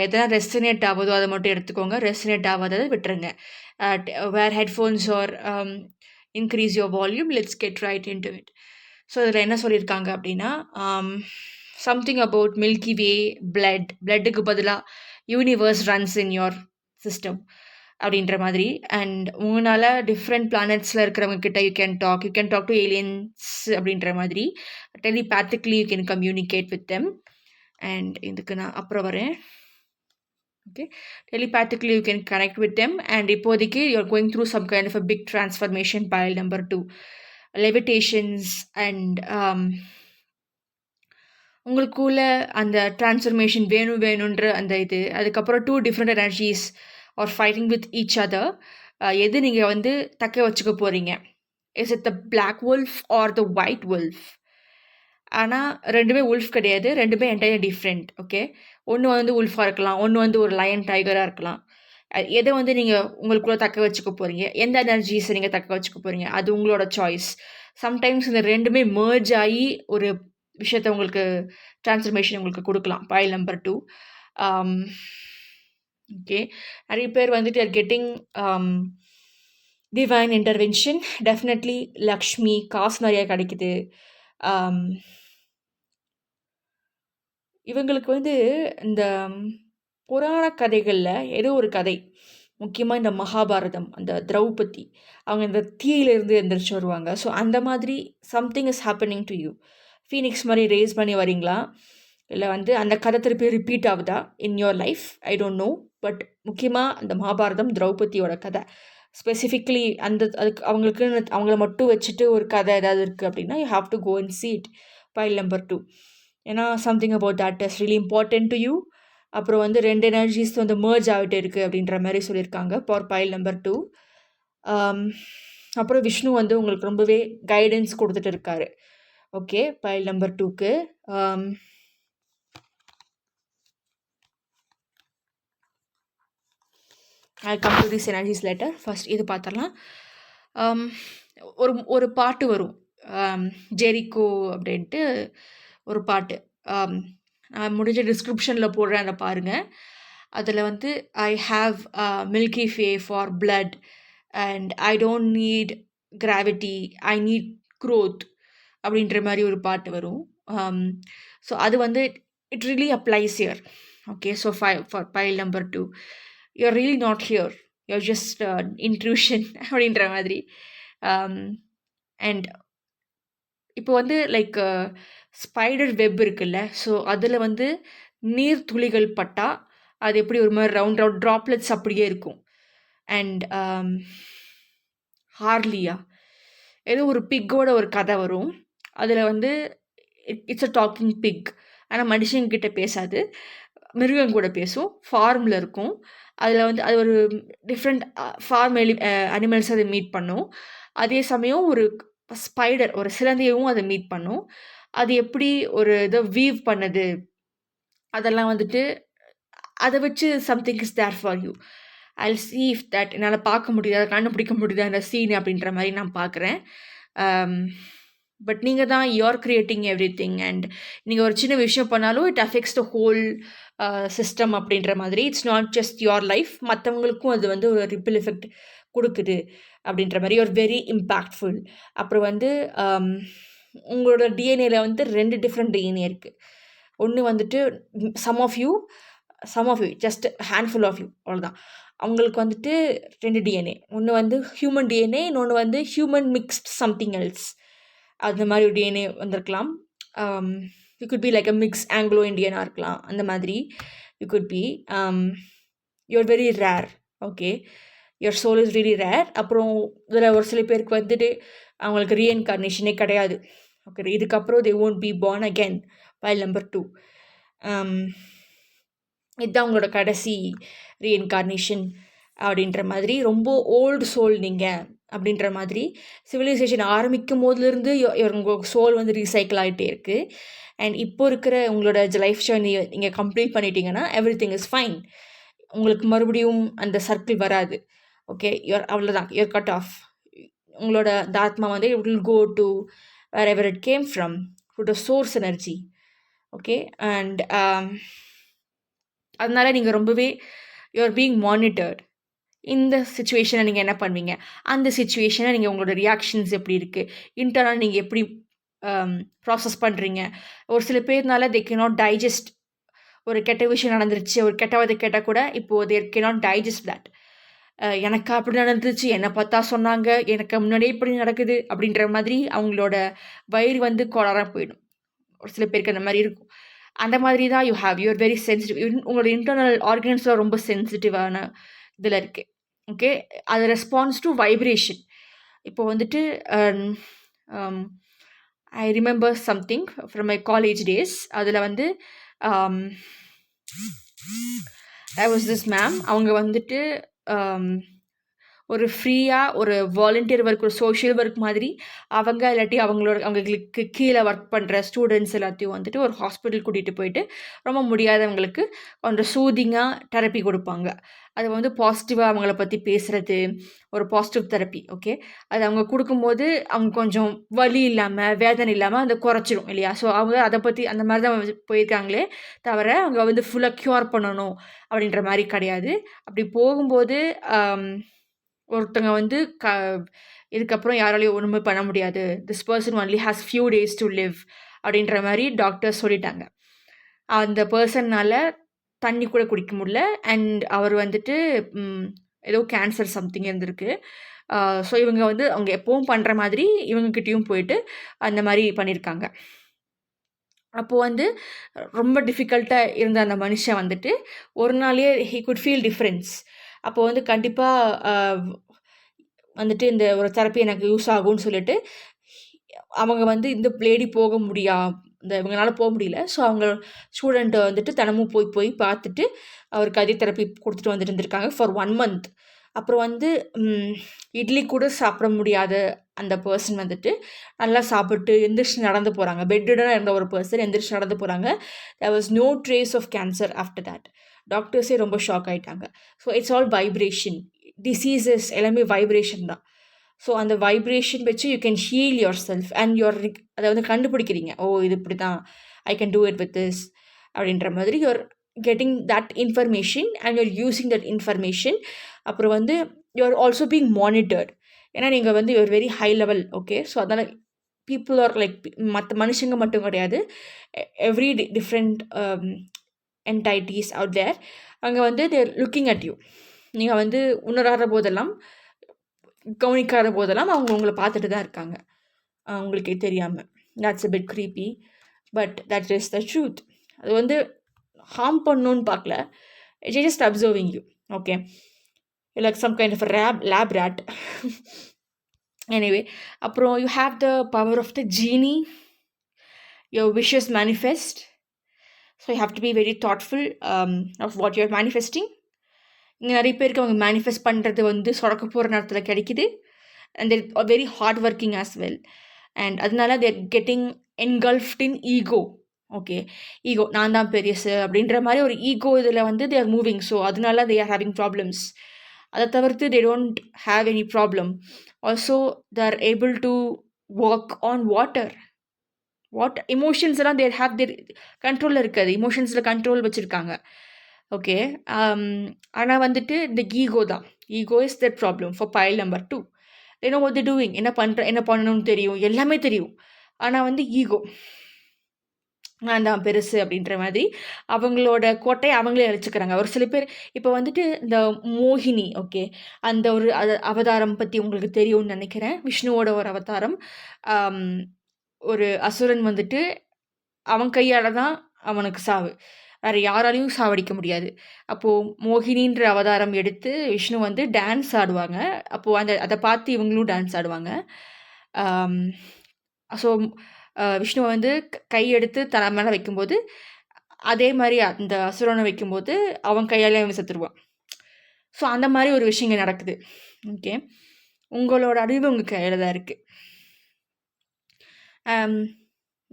S1: எதனா ரெசனேட் ஆகுதோ அதை மட்டும் எடுத்துக்கோங்க, ரெசனேட் ஆகாததை விட்டுருங்க. Wear headphones or increase your volume, let's get right into it. So இதில் என்ன சொல்லியிருக்காங்க அப்படின்னா, சம்திங் அபவுட் மில்கி வே பிளட்டுக்கு பதிலாக universe runs in your system அப்படின்ற மாதிரி. அண்ட் உங்களால் டிஃப்ரெண்ட் பிளானட்ஸில் இருக்கிறவங்க கிட்ட you can talk to aliens அப்படின்ற மாதிரி. Telepathically you can communicate with them. And இதுக்கு நான் அப்புறம் வரேன். Okay, telepathically you can connect with them. And இப்போதைக்கு you're going through some kind of a big transformation. File number 2, levitations. And உங்களுக்குள்ள அந்த ட்ரான்ஸ்ஃபர்மேஷன் வேணுன்ற அந்த இது. அதுக்கப்புறம் 2 different energies are fighting with each other. எது நீங்கள் வந்து தக்க வச்சுக்க போகிறீங்க? Is it the black wolf or the white wolf? ஆனால் ரெண்டுமே wolf கிடையாது, ரெண்டுமே என்டையர் டிஃப்ரெண்ட். ஓகே, ஒன்று வந்து wolf-ஆக இருக்கலாம், ஒன்று வந்து ஒரு லயன் டைகராக இருக்கலாம். எதை வந்து நீங்கள் உங்களுக்குள்ளே தக்க வச்சுக்க போகிறீங்க, எந்த எனர்ஜிஸை நீங்கள் தக்க வச்சுக்க போகிறீங்க, அது உங்களோட சாய்ஸ். சம்டைம்ஸ் இந்த ரெண்டுமே merge ஆகி ஒரு விஷயத்தை உங்களுக்கு ட்ரான்ஸ்ஃபர்மேஷன் உங்களுக்கு கொடுக்கலாம். File number 2. ஓகே, நிறைய பேர் வந்துட்டு are getting divine intervention. Definitely Lakshmi, காசு நிறையா கிடைக்குது. இவங்களுக்கு வந்து இந்த புராண கதைகளில் ஏதோ ஒரு கதை, முக்கியமாக இந்த மகாபாரதம், அந்த திரௌபதி, அவங்க இந்த தீயிலிருந்து எந்திரிச்சு வருவாங்க. ஸோ அந்த மாதிரி something is happening to you. Phoenix மாதிரி ரேஸ் பண்ணி வரீங்களா, இல்லை வந்து அந்த கதை திருப்பி ரிப்பீட் ஆகுதா in your life? I don't know. But முக்கியமாக அந்த மகாபாரதம் திரௌபதியோட கதை ஸ்பெசிஃபிக்லி அதுக்கு அவங்கள மட்டும் வச்சுட்டு ஒரு கதை ஏதாவது இருக்குது அப்படின்னா you have to go and see it. File number 2. ஏன்னா something about that is really important to you. அப்புறம் வந்து 2 எனர்ஜிஸ் வந்து merge ஆகிட்டு இருக்குது அப்படின்ற மாதிரி சொல்லியிருக்காங்க ஃபார் பைல் நம்பர் 2. அப்புறம் விஷ்ணு வந்து உங்களுக்கு ரொம்பவே கைடன்ஸ் கொடுத்துட்டு இருக்காரு. ஓகே, பைல் நம்பர் 2க்கு I come to this energies later. First இது பார்த்துடலாம். ஒரு பாட்டு வரும், ஜெரிகோ அப்படின்ட்டு ஒரு பாட்டு. நான் முடிஞ்ச டிஸ்கிரிப்ஷனில் போடுறேன், அதை பாருங்கள். அதில் வந்து I have milky way for blood and I don't need gravity, I need growth அப்படின்ற மாதிரி ஒரு பாட்டு வரும். ஸோ அது வந்து it really applies here. Okay, so for file number 2, you're really not here, you're just intrusion அப்படின்ற மாதிரி. அண்ட் இப்போ வந்து லைக் ஸ்பைடர் வெப் இருக்குல்ல, ஸோ அதில் வந்து நீர் துளிகள் பட்டால் அது எப்படி ஒரு மாதிரி ரவுண்ட் ட்ராப்லெட்ஸ் அப்படியே இருக்கும். அண்ட் ஹார்லியா ஏதோ ஒரு பிக்கோட ஒரு கதை வரும். அதில் வந்து இட்ஸ் அ டாக்கிங் பிக். ஆனால் மனுஷங்கிட்ட பேசாது, மிருகம் கூட பேசும், ஃபார்மில் இருக்கும். அதில் வந்து அது ஒரு டிஃப்ரெண்ட் ஃபார்ம் அனிமல்ஸ் அதை மீட் பண்ணும். அதே சமயம் ஒரு ஸ்பைடர், ஒரு சிலந்தியவும் அதை மீட் பண்ணும். அது எப்படி ஒரு இதை வீவ் பண்ணுது, அதெல்லாம் வந்துட்டு அதை வச்சு something is there for you. I'll see if that என்னால் பார்க்க முடியுது, அதை கண்டுபிடிக்க முடியுது அந்த சீன் அப்படின்ற மாதிரி நான் பார்க்குறேன். பட் நீங்கள் தான் you're creating everything. And நீங்கள் ஒரு சின்ன விஷயம் பண்ணாலும் it affects the whole system அப்படின்ற மாதிரி. It's not just your life, மற்றவங்களுக்கும் அது வந்து ஒரு ரிப்பிள் எஃபெக்ட் கொடுக்குது அப்படின்ற மாதிரி. You're very impactful. அப்புறம் வந்து உங்களோட டிஎன்ஏல வந்து 2 டிஃப்ரெண்ட் டிஎன்ஏ இருக்குது. ஒன்று வந்துட்டு some of you just handful of you, அவ்வளோதான். அவங்களுக்கு வந்துட்டு 2 டிஎன்ஏ. ஒன்று வந்து ஹியூமன் டிஎன்ஏ, இன்னொன்று வந்து ஹியூமன் மிக்ஸ்ட் சம்திங் எல்ஸ். அந்த மாதிரி ஒரு டிஎன்ஏ வந்திருக்கலாம். You could be like a mix Anglo இண்டியனாக இருக்கலாம், அந்த மாதிரி you could be. You're very rare. Okay, your soul is very rare. அப்புறம் இதில் ஒரு சில பேருக்கு வந்துட்டு அவங்களுக்கு ரீஎன்கார்னேஷனே கிடையாது. ஓகே, இதுக்கப்புறம் தே won't be born again. File number 2. இதுதான் உங்களோட கடைசி ரீஎன்கார்னேஷன் அப்படின்ற மாதிரி. ரொம்ப ஓல்டு சோல் நீங்கள் அப்படின்ற மாதிரி. சிவிலைசேஷன் ஆரம்பிக்கும் போதுலேருந்து உங்கள் சோல் வந்து ரீசைக்கிள் ஆகிட்டே இருக்குது. அண்ட் இப்போ இருக்கிற உங்களோட லைஃப் ஜர்னி நீங்கள் கம்ப்ளீட் பண்ணிட்டீங்கன்னா எவ்ரிதிங் இஸ் ஃபைன். உங்களுக்கு மறுபடியும் அந்த சர்க்கிள் வராது. ஓகே, அவ்வளோதான், யூஆர் கட் ஆஃப். உங்களோட இந்த ஆத்மா வந்து it will go to wherever it came from, to the source energy. Okay, and அதனால் நீங்கள் ரொம்பவே யூஆர் பீயிங் மானிட்டர்ட். இந்த சுச்சுவேஷனை நீங்கள் என்ன பண்ணுவீங்க, அந்த சுச்சுவேஷனை நீங்கள் உங்களோட ரியாக்ஷன்ஸ் எப்படி இருக்குது, இன்டர்னல் நீங்கள் எப்படி ப்ராசஸ் பண்ணுறீங்க. ஒரு சில பேர்னால தே கேனாட் டைஜஸ்ட். ஒரு கெட்ட விஷயம் நடந்துருச்சு, ஒரு கெட்டவாத கேட்டால் கூட இப்போது தேர் கேனாட் டைஜஸ்ட் தட். எனக்கு அப்படி நடந்துச்சு, என்னை பார்த்தா சொன்னாங்க, எனக்கு முன்னாடியே இப்படி நடக்குது அப்படின்ற மாதிரி அவங்களோட வயிறு வந்து கோளாறாக போயிடும். ஒரு சில பேருக்கு அந்த மாதிரி இருக்கும். அந்த மாதிரி தான் யூஆர் வெரி சென்சிட்டிவ். உங்களோட இன்டர்னல் ஆர்கன்ஸ்லாம் ரொம்ப சென்சிட்டிவான இதில் இருக்குது. ஓகே, அது ரெஸ்பான்ஸ் டு வைப்ரேஷன். இப்போ வந்துட்டு I remember something from my college days. அதில் வந்து ஐ வாஸ் திஸ் மேம். அவங்க வந்துட்டு ஒரு ஃப்ரீயாக ஒரு வாலண்டியர் ஒர்க், ஒரு சோஷியல் ஒர்க் மாதிரி அவங்க இல்லாட்டி அவங்களுக்கு கீழே ஒர்க் பண்ணுற ஸ்டூடெண்ட்ஸ் எல்லாத்தையும் வந்துட்டு ஒரு ஹாஸ்பிட்டல் கூட்டிகிட்டு போயிட்டு ரொம்ப முடியாதவங்களுக்கு கொஞ்சம் சூதிங்காக தெரப்பி கொடுப்பாங்க. அது வந்து பாசிட்டிவாக அவங்கள பற்றி பேசுகிறது, ஒரு பாசிட்டிவ் தெரப்பி. ஓகே, அது அவங்க கொடுக்கும்போது அவங்க கொஞ்சம் வலி இல்லாமல் வேதனை இல்லாமல் அதை குறைச்சிரும் இல்லையா? ஸோ அவங்க அதை பற்றி அந்த மாதிரி தான் போயிருக்காங்களே தவிர அவங்க வந்து ஃபுல்லாக க்யூர் பண்ணணும் அப்படின்ற மாதிரி கிடையாது. அப்படி போகும்போது ஒருத்தங்க வந்து இதுக்கப்புறம் யாராலையும் ஒன்றுமே பண்ண முடியாது, this person only has few days to live அப்படின்ற மாதிரி டாக்டர் சொல்லிட்டாங்க. அந்த பர்சன்னால் தண்ணி கூட குடிக்க முடியல. அண்ட் அவர் வந்துட்டு ஏதோ கேன்சர் சம்திங் இருந்திருக்கு. ஸோ இவங்க வந்து அவங்க எப்பவும் பண்ணுற மாதிரி இவங்ககிட்டயும் போயிட்டு அந்த மாதிரி பண்ணியிருக்காங்க. அப்போது வந்து ரொம்ப டிஃபிகல்ட்டாக இருந்த அந்த மனுஷன் வந்துட்டு ஒரு நாளே ஹீ குட் ஃபீல் டிஃப்ரென்ஸ். அப்போது வந்து கண்டிப்பாக வந்துட்டு இந்த ஒரு தெரப்பி எனக்கு யூஸ் ஆகும்னு சொல்லிட்டு அவங்க வந்து இந்த லேடி போக இந்த இவங்களால போக முடியல. ஸோ அவங்க ஸ்டூடெண்ட்டை வந்துட்டு தினமும் போய் போய் பார்த்துட்டு அவருக்கு அதே தெரப்பி கொடுத்துட்டு வந்துட்டு இருந்திருக்காங்க ஃபார் 1 மந்த். அப்புறம் வந்து இட்லி கூட சாப்பிட முடியாத அந்த பர்சன் வந்துட்டு நல்லா சாப்பிட்டு எந்திரிச்சு நடந்து போகிறாங்க. பெட்டடாக இருந்த ஒரு பர்சன் எந்திரிச்சு நடந்து போகிறாங்க. There was no trace of cancer after that. டாக்டர்ஸே ரொம்ப ஷாக் ஆகிட்டாங்க. So it's all vibration. Diseases எல்லாமே வைப்ரேஷன் தான். ஸோ அந்த வைப்ரேஷன் வச்சு you can heal yourself and அதை வந்து கண்டுபிடிக்கிறீங்க. ஓ, இது இப்படி தான், I can do it with this அப்படின்ற மாதிரி you're getting that information and you're using that information. அப்புறம் வந்து யூஆர் ஆல்சோ பீங் மானிட்டர்ட். ஏன்னா நீங்கள் வந்து you're very high level. Okay, so அதனால் பீப்புள் ஆர் லைக் மற்ற மனுஷங்க மட்டும் கிடையாது, every different entities out there. அங்கே வந்து தேர் லுக்கிங் அட் யூ. நீங்கள் வந்து உணராத போதெல்லாம், கவனிக்காத போதெல்லாம் அவங்க உங்களை பார்த்துட்டு தான் இருக்காங்க, உங்களுக்கே தெரியாமல். That's a bit creepy, but that is the truth. அது வந்து ஹார்ம் பண்ணணுன்னு பார்க்கல, it's just observing you. Okay, like some kind of lab rat. Anyway, அப்புறம் you have the power of the genie. Your wishes manifest. So you have to be very thoughtful of what you're manifesting. இங்கே நிறைய பேருக்கு அவங்க மேனிஃபெஸ்ட் பண்ணுறது வந்து சொடக்க போகிற நேரத்தில் கிடைக்குது. And there are very hard working as well. And அதனால they're getting engulfed in ego. Okay, ego, நான் தான் பெரியசு அப்படின்ற மாதிரி ஒரு ஈகோ இதில் வந்து தே ஆர் மூவிங். ஸோ அதனால தே ஆர் ஹேவிங் ப்ராப்ளம்ஸ். அதை தவிர்த்து they don't have any problem. Also they are able to work on water. Emotions எல்லாம் தேர் ஹேவ் தேர் கண்ட்ரோலில் இருக்காது. எமோஷன்ஸில் கண்ட்ரோல் வச்சுருக்காங்க. ஓகே, ஆனால் வந்துட்டு இந்த ஈகோ தான். Ego is that problem for file number 2. They know what they doing. என்ன பண்ணணும்னு தெரியும், எல்லாமே தெரியும். ஆனால் வந்து ஈகோ, நான் தான் பெருசு அப்படின்ற மாதிரி அவங்களோட கோட்டையை அவங்களே அழிச்சுக்கிறாங்க. ஒரு சில பேர் இப்போ வந்துட்டு இந்த மோகினி, ஓகே, அந்த ஒரு அவதாரம் பற்றி உங்களுக்கு தெரியும்னு நினைக்கிறேன். விஷ்ணுவோட ஒரு அவதாரம். ஒரு அசுரன் வந்துட்டு அவன் கையால் தான் அவனுக்கு சாவு, வேறு யாராலையும் சாவடிக்க முடியாது. அப்போது மோகினின்ற அவதாரம் எடுத்து விஷ்ணு வந்து டான்ஸ் ஆடுவாங்க. அப்போது அதை பார்த்து இவங்களும் டான்ஸ் ஆடுவாங்க. ஸோ விஷ்ணுவை வந்து கை எடுத்து தலை மேலே வைக்கும்போது அதே மாதிரி அந்த அசுரனை வைக்கும்போது அவன் கையாலே அவன் செத்துருவான். ஸோ அந்த மாதிரி ஒரு விஷயங்கள் நடக்குது. ஓகே, உங்களோட அறிவு உங்கள் கையில் தான் இருக்குது.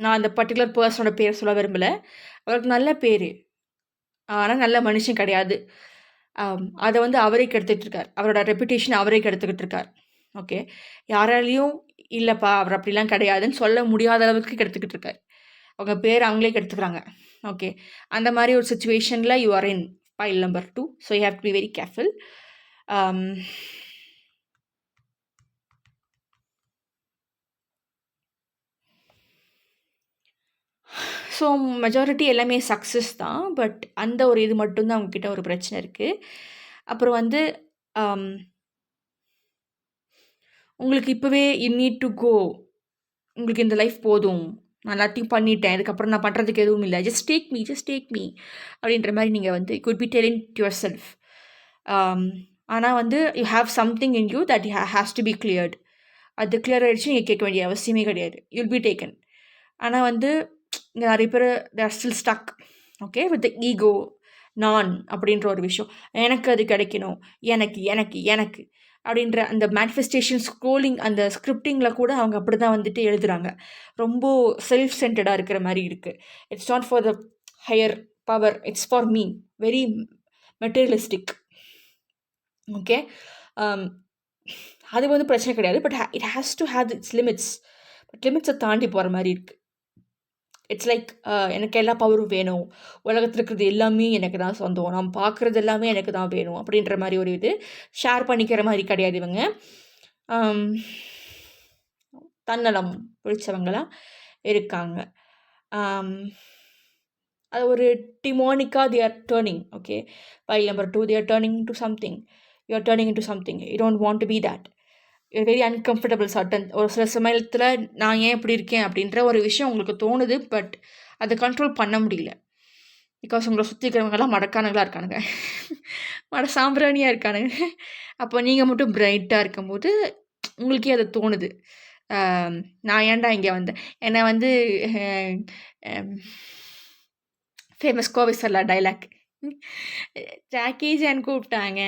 S1: நான் அந்த பர்டிகுலர் பர்சனோட பேர் சொல்ல விரும்பலை. அவருக்கு நல்ல பேர், ஆனால் நல்ல மனுஷன் கிடையாது. அதை வந்து அவரே கெடுத்துக்கிட்டு இருக்கார். அவரோட ரெப்புடேஷன் அவரே கெடுத்துக்கிட்டு இருக்கார். ஓகே, யாராலையும் இல்லைப்பா அவர் அப்படிலாம் கிடையாதுன்னு சொல்ல முடியாத அளவுக்கு கெடுத்துக்கிட்டு இருக்கார். அவங்க பேர் அவங்களே கெடுத்துக்கிறாங்க. ஓகே, அந்த மாதிரி ஒரு சுச்சுவேஷனில் you are in file number 2. So you have to be very careful. So majority எல்லாமே சக்ஸஸ் தான். பட் அந்த ஒரு இது மட்டும் தான் அவங்கக்கிட்ட ஒரு பிரச்சனை இருக்குது. அப்புறம் வந்து உங்களுக்கு இப்போவே யூ நீட் டு கோ. உங்களுக்கு இந்த லைஃப் போதும். நான் எல்லாத்தையும் பண்ணிட்டேன். இதுக்கப்புறம் நான் பண்ணுறதுக்கு எதுவும் இல்லை. ஜஸ்ட் டேக் மீ அப்படின்ற மாதிரி நீங்கள் வந்து could be telling to yourself. ஆனால் வந்து you have something in you that has to be cleared. அது கிளியர் ஆகிடுச்சு நீங்கள் கேட்க வேண்டிய அவசியமே கிடையாது. You'll be taken. ஆனால் வந்து இங்கே நிறைய பேர் they're still stuck okay with ego, நான் அப்படின்ற ஒரு விஷயம். எனக்கு அது கிடைக்கணும், எனக்கு எனக்கு எனக்கு அப்படின்ற அந்த மேனிஃபெஸ்டேஷன் ஸ்க்ரோலிங் அந்த ஸ்கிரிப்டிங்கில் கூட அவங்க அப்படி தான் வந்துட்டு எழுதுகிறாங்க. ரொம்ப செல்ஃப் சென்டர்டாக இருக்கிற மாதிரி இருக்குது. It's not for the higher power, it's for me. Very materialistic. Okay, அது வந்து பிரச்சனை கிடையாது. But it has to have it's limits. But லிமிட்ஸை தாண்டி போகிற மாதிரி இருக்குது. இட்ஸ் லைக் எனக்கு எல்லா பவரும் வேணும், உலகத்தில் இருக்கிறது எல்லாமே எனக்கு தான் சொந்தம், நான் பார்க்குறது எல்லாமே எனக்கு தான் வேணும் அப்படின்ற மாதிரி ஒரு இது ஷேர் பண்ணிக்கிற மாதிரி கிடையாது. இவங்க தன்னலம் பிடிச்சவங்களாம் இருக்காங்க. அது ஒரு டிமோனிக்காக they are turning. Okay, pile number 2 they are turning into something. You are turning into something. You don't want to be that. Very uncomfortable sudden. ஒரு சில சமயத்தில் நான் ஏன் இப்படி இருக்கேன் அப்படின்ற ஒரு விஷயம் உங்களுக்கு தோணுது. பட் அதை கண்ட்ரோல் பண்ண முடியல. பிகாஸ் உங்களை சுற்றி இருக்கிறவங்கெல்லாம் மடக்கானங்களாக இருக்கானுங்க, மட சாம்பிராணியாக இருக்கானுங்க. அப்போ நீங்கள் மட்டும் பிரைட்டாக இருக்கும்போது உங்களுக்கே அது தோணுது, நான் ஏன்டா இங்கே வந்தேன். என்னை வந்து famous Kovai Sarala dialogue, Jackie Chan கூப்பிட்டாங்க,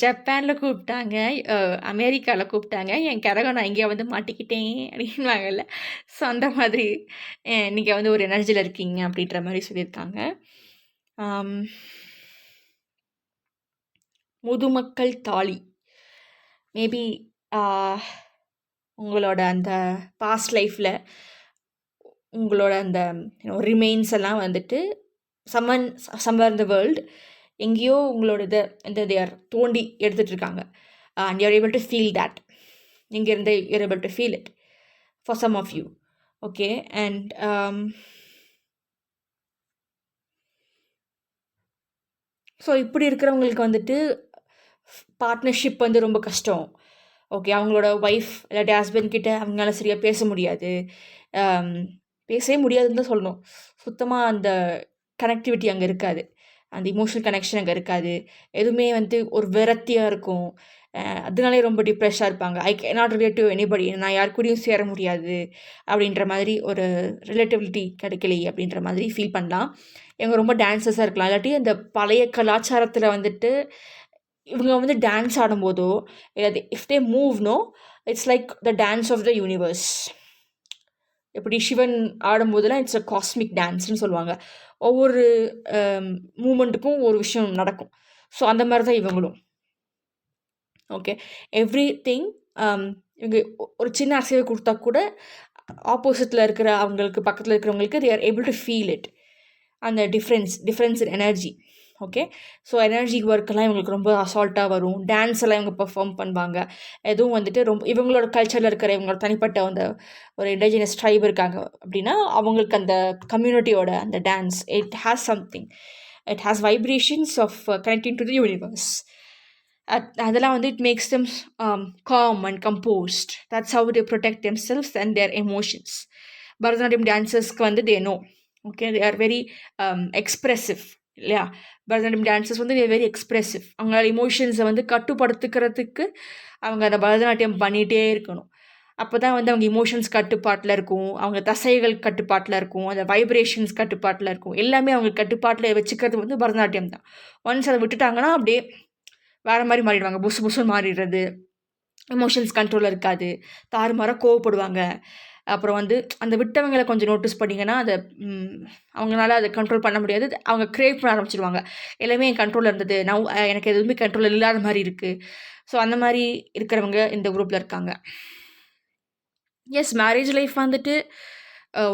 S1: ஜப்பானில் கூப்பிட்டாங்க, அமெரிக்காவில் கூப்பிட்டாங்க, என் கரகம் நான் இங்கே வந்து மாட்டிக்கிட்டேன் அப்படின்வாங்கல்ல. ஸோ அந்த மாதிரி நீங்கள் வந்து ஒரு எனர்ஜியில் இருக்கீங்க அப்படின்ற மாதிரி சொல்லியிருக்காங்க. முதுமக்கள் தாலி, மேபி உங்களோட அந்த பாஸ்ட் லைஃப்பில் உங்களோட அந்த ரிமைன்ஸ் எல்லாம் வந்துட்டு சம்வேர் இன் த வேர்ல்டு எங்கேயோ உங்களோட இந்த தேர் தோண்டி எடுத்துகிட்டு இருக்காங்க. And you're able to feel that. இங்கேருந்து you're able to feel it for some of you. Okay, and so இப்படி இருக்கிறவங்களுக்கு வந்துட்டு பார்ட்னர்ஷிப் வந்து ரொம்ப கஷ்டம். ஓகே, அவங்களோட ஒய்ஃப் இல்லாட்டி ஹஸ்பண்ட் கிட்ட அவங்களால சரியாக பேச முடியாது. பேசவே முடியாதுன்னு தான் சொல்லணும். சுத்தமாக அந்த கனெக்டிவிட்டி அங்கே இருக்காது, அந்த இமோஷனல் கனெக்ஷன் அங்கே இருக்காது. எதுவுமே வந்து ஒரு விரக்தியாக இருக்கும். அதனாலே ரொம்ப டிப்ரெஷாக இருப்பாங்க. I not relate to anybody, நான் யார் கூடயும் சேர முடியாது அப்படின்ற மாதிரி ஒரு ரிலேட்டிவிட்டி கிடைக்கலையே அப்படின்ற மாதிரி ஃபீல் பண்ணலாம். இவங்க ரொம்ப டான்ஸஸாக இருக்கலாம். இல்லாட்டி அந்த பழைய கலாச்சாரத்தில் வந்துட்டு இவங்க வந்து டான்ஸ் ஆடும்போதோ இல்லாட்டி இஃப் தே மூவ்னோ it's like the dance of the universe. எப்படி சிவன் ஆடும்போதெல்லாம் இட்ஸ் அ காஸ்மிக் டான்ஸ்னு சொல்லுவாங்க. ஒவ்வொரு மூமெண்ட்டுக்கும் ஒரு விஷயம் நடக்கும். ஸோ அந்த மாதிரி தான் இவங்களும். ஓகே, எவ்ரி திங் இவங்க ஒரு சின்ன அசைவை கொடுத்தா கூட ஆப்போசிட்டில் இருக்கிற அவங்களுக்கு பக்கத்தில் இருக்கிறவங்களுக்கு they are able to feel it. அந்த difference in energy. Okay, so energy ஒர்க்கெல்லாம் இவங்களுக்கு ரொம்ப அசால்ட்டாக வரும். டான்ஸ் எல்லாம் இவங்க பெர்ஃபார்ம் பண்ணுவாங்க. எதுவும் வந்துட்டு ரொம்ப இவங்களோட கல்ச்சரில் இருக்கிற இவங்களோட தனிப்பட்ட அந்த ஒரு இண்டிஜினஸ் ட்ரைப் இருக்காங்க அப்படின்னா அவங்களுக்கு அந்த கம்யூனிட்டியோட அந்த dance it has something, it has vibrations of connecting to the universe. அதெல்லாம் வந்து it makes them calm and composed. That's how they protect themselves and their emotions. Bharatanatyam டான்சர்ஸ்க்கு வந்து they know. Okay, they are very expressive இல்லையா? பரதநாட்டியம் டான்சர்ஸ் வந்து வெரி எக்ஸ்ப்ரெசிவ். அவங்களோட இமோஷன்ஸை வந்து கட்டுப்படுத்துக்கிறதுக்கு அவங்க அந்த பரதநாட்டியம் பண்ணிகிட்டே இருக்கணும். அப்போ தான் வந்து அவங்க இமோஷன்ஸ் கட்டுப்பாட்டில் இருக்கும், அவங்க தசைகள் கட்டுப்பாட்டில் இருக்கும், அந்த வைப்ரேஷன்ஸ் கட்டுப்பாட்டில் இருக்கும். எல்லாமே அவங்க கட்டுப்பாட்டில் வச்சுக்கிறது வந்து பரதநாட்டியம் தான். ஒன்ஸ் அதை விட்டுட்டாங்கன்னா அப்படியே வேறு மாதிரி மாறிடுவாங்க. புசுன்னு மாறிடுறது, எமோஷன்ஸ் கண்ட்ரோலில் இருக்காது, தாறுமாறாக கோவப்படுவாங்க. அப்புறம் வந்து அந்த விட்டவங்களை கொஞ்சம் நோட்டீஸ் பண்ணிங்கன்னா அதை அவங்களால அதை கண்ட்ரோல் பண்ண முடியாது. அவங்க க்ரேவ் பண்ண ஆரம்பிச்சிடுவாங்க. எல்லாமே என் கண்ட்ரோலில் இருந்தது, நான் எனக்கு எதுவுமே கண்ட்ரோல் இல்லாத மாதிரி இருக்குது. ஸோ அந்த மாதிரி இருக்கிறவங்க இந்த குரூப்பில் இருக்காங்க. எஸ், மேரேஜ் லைஃப் வந்துட்டு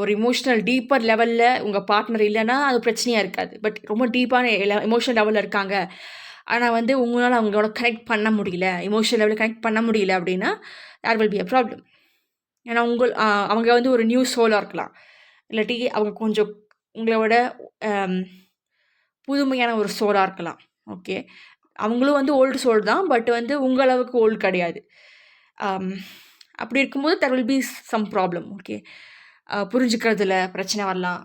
S1: ஒரு இமோஷ்னல் டீப்பர் லெவலில் உங்கள் பார்ட்னர் இல்லைன்னா அது பிரச்சனையாக இருக்காது. பட் ரொம்ப டீப்பான எமோஷனல் லெவலில் இருக்காங்க, ஆனால் வந்து உங்களால் அவங்களோட கனெக்ட் பண்ண முடியல, இமோஷனல் லெவலில் கனெக்ட் பண்ண முடியல அப்படின்னா there will be a problem. ஏன்னா அவங்க வந்து ஒரு நியூ சோலாக இருக்கலாம், இல்லாட்டி அவங்க கொஞ்சம் உங்களோட புதுமையான ஒரு சோலாக இருக்கலாம். ஓகே, அவங்களும் வந்து ஓல்டு சோல் தான், பட் வந்து உங்கள் அளவுக்கு ஓல்டு கிடையாது. அப்படி இருக்கும்போது there will be some problem. Okay, புரிஞ்சுக்கிறதுல பிரச்சனை வரலாம்.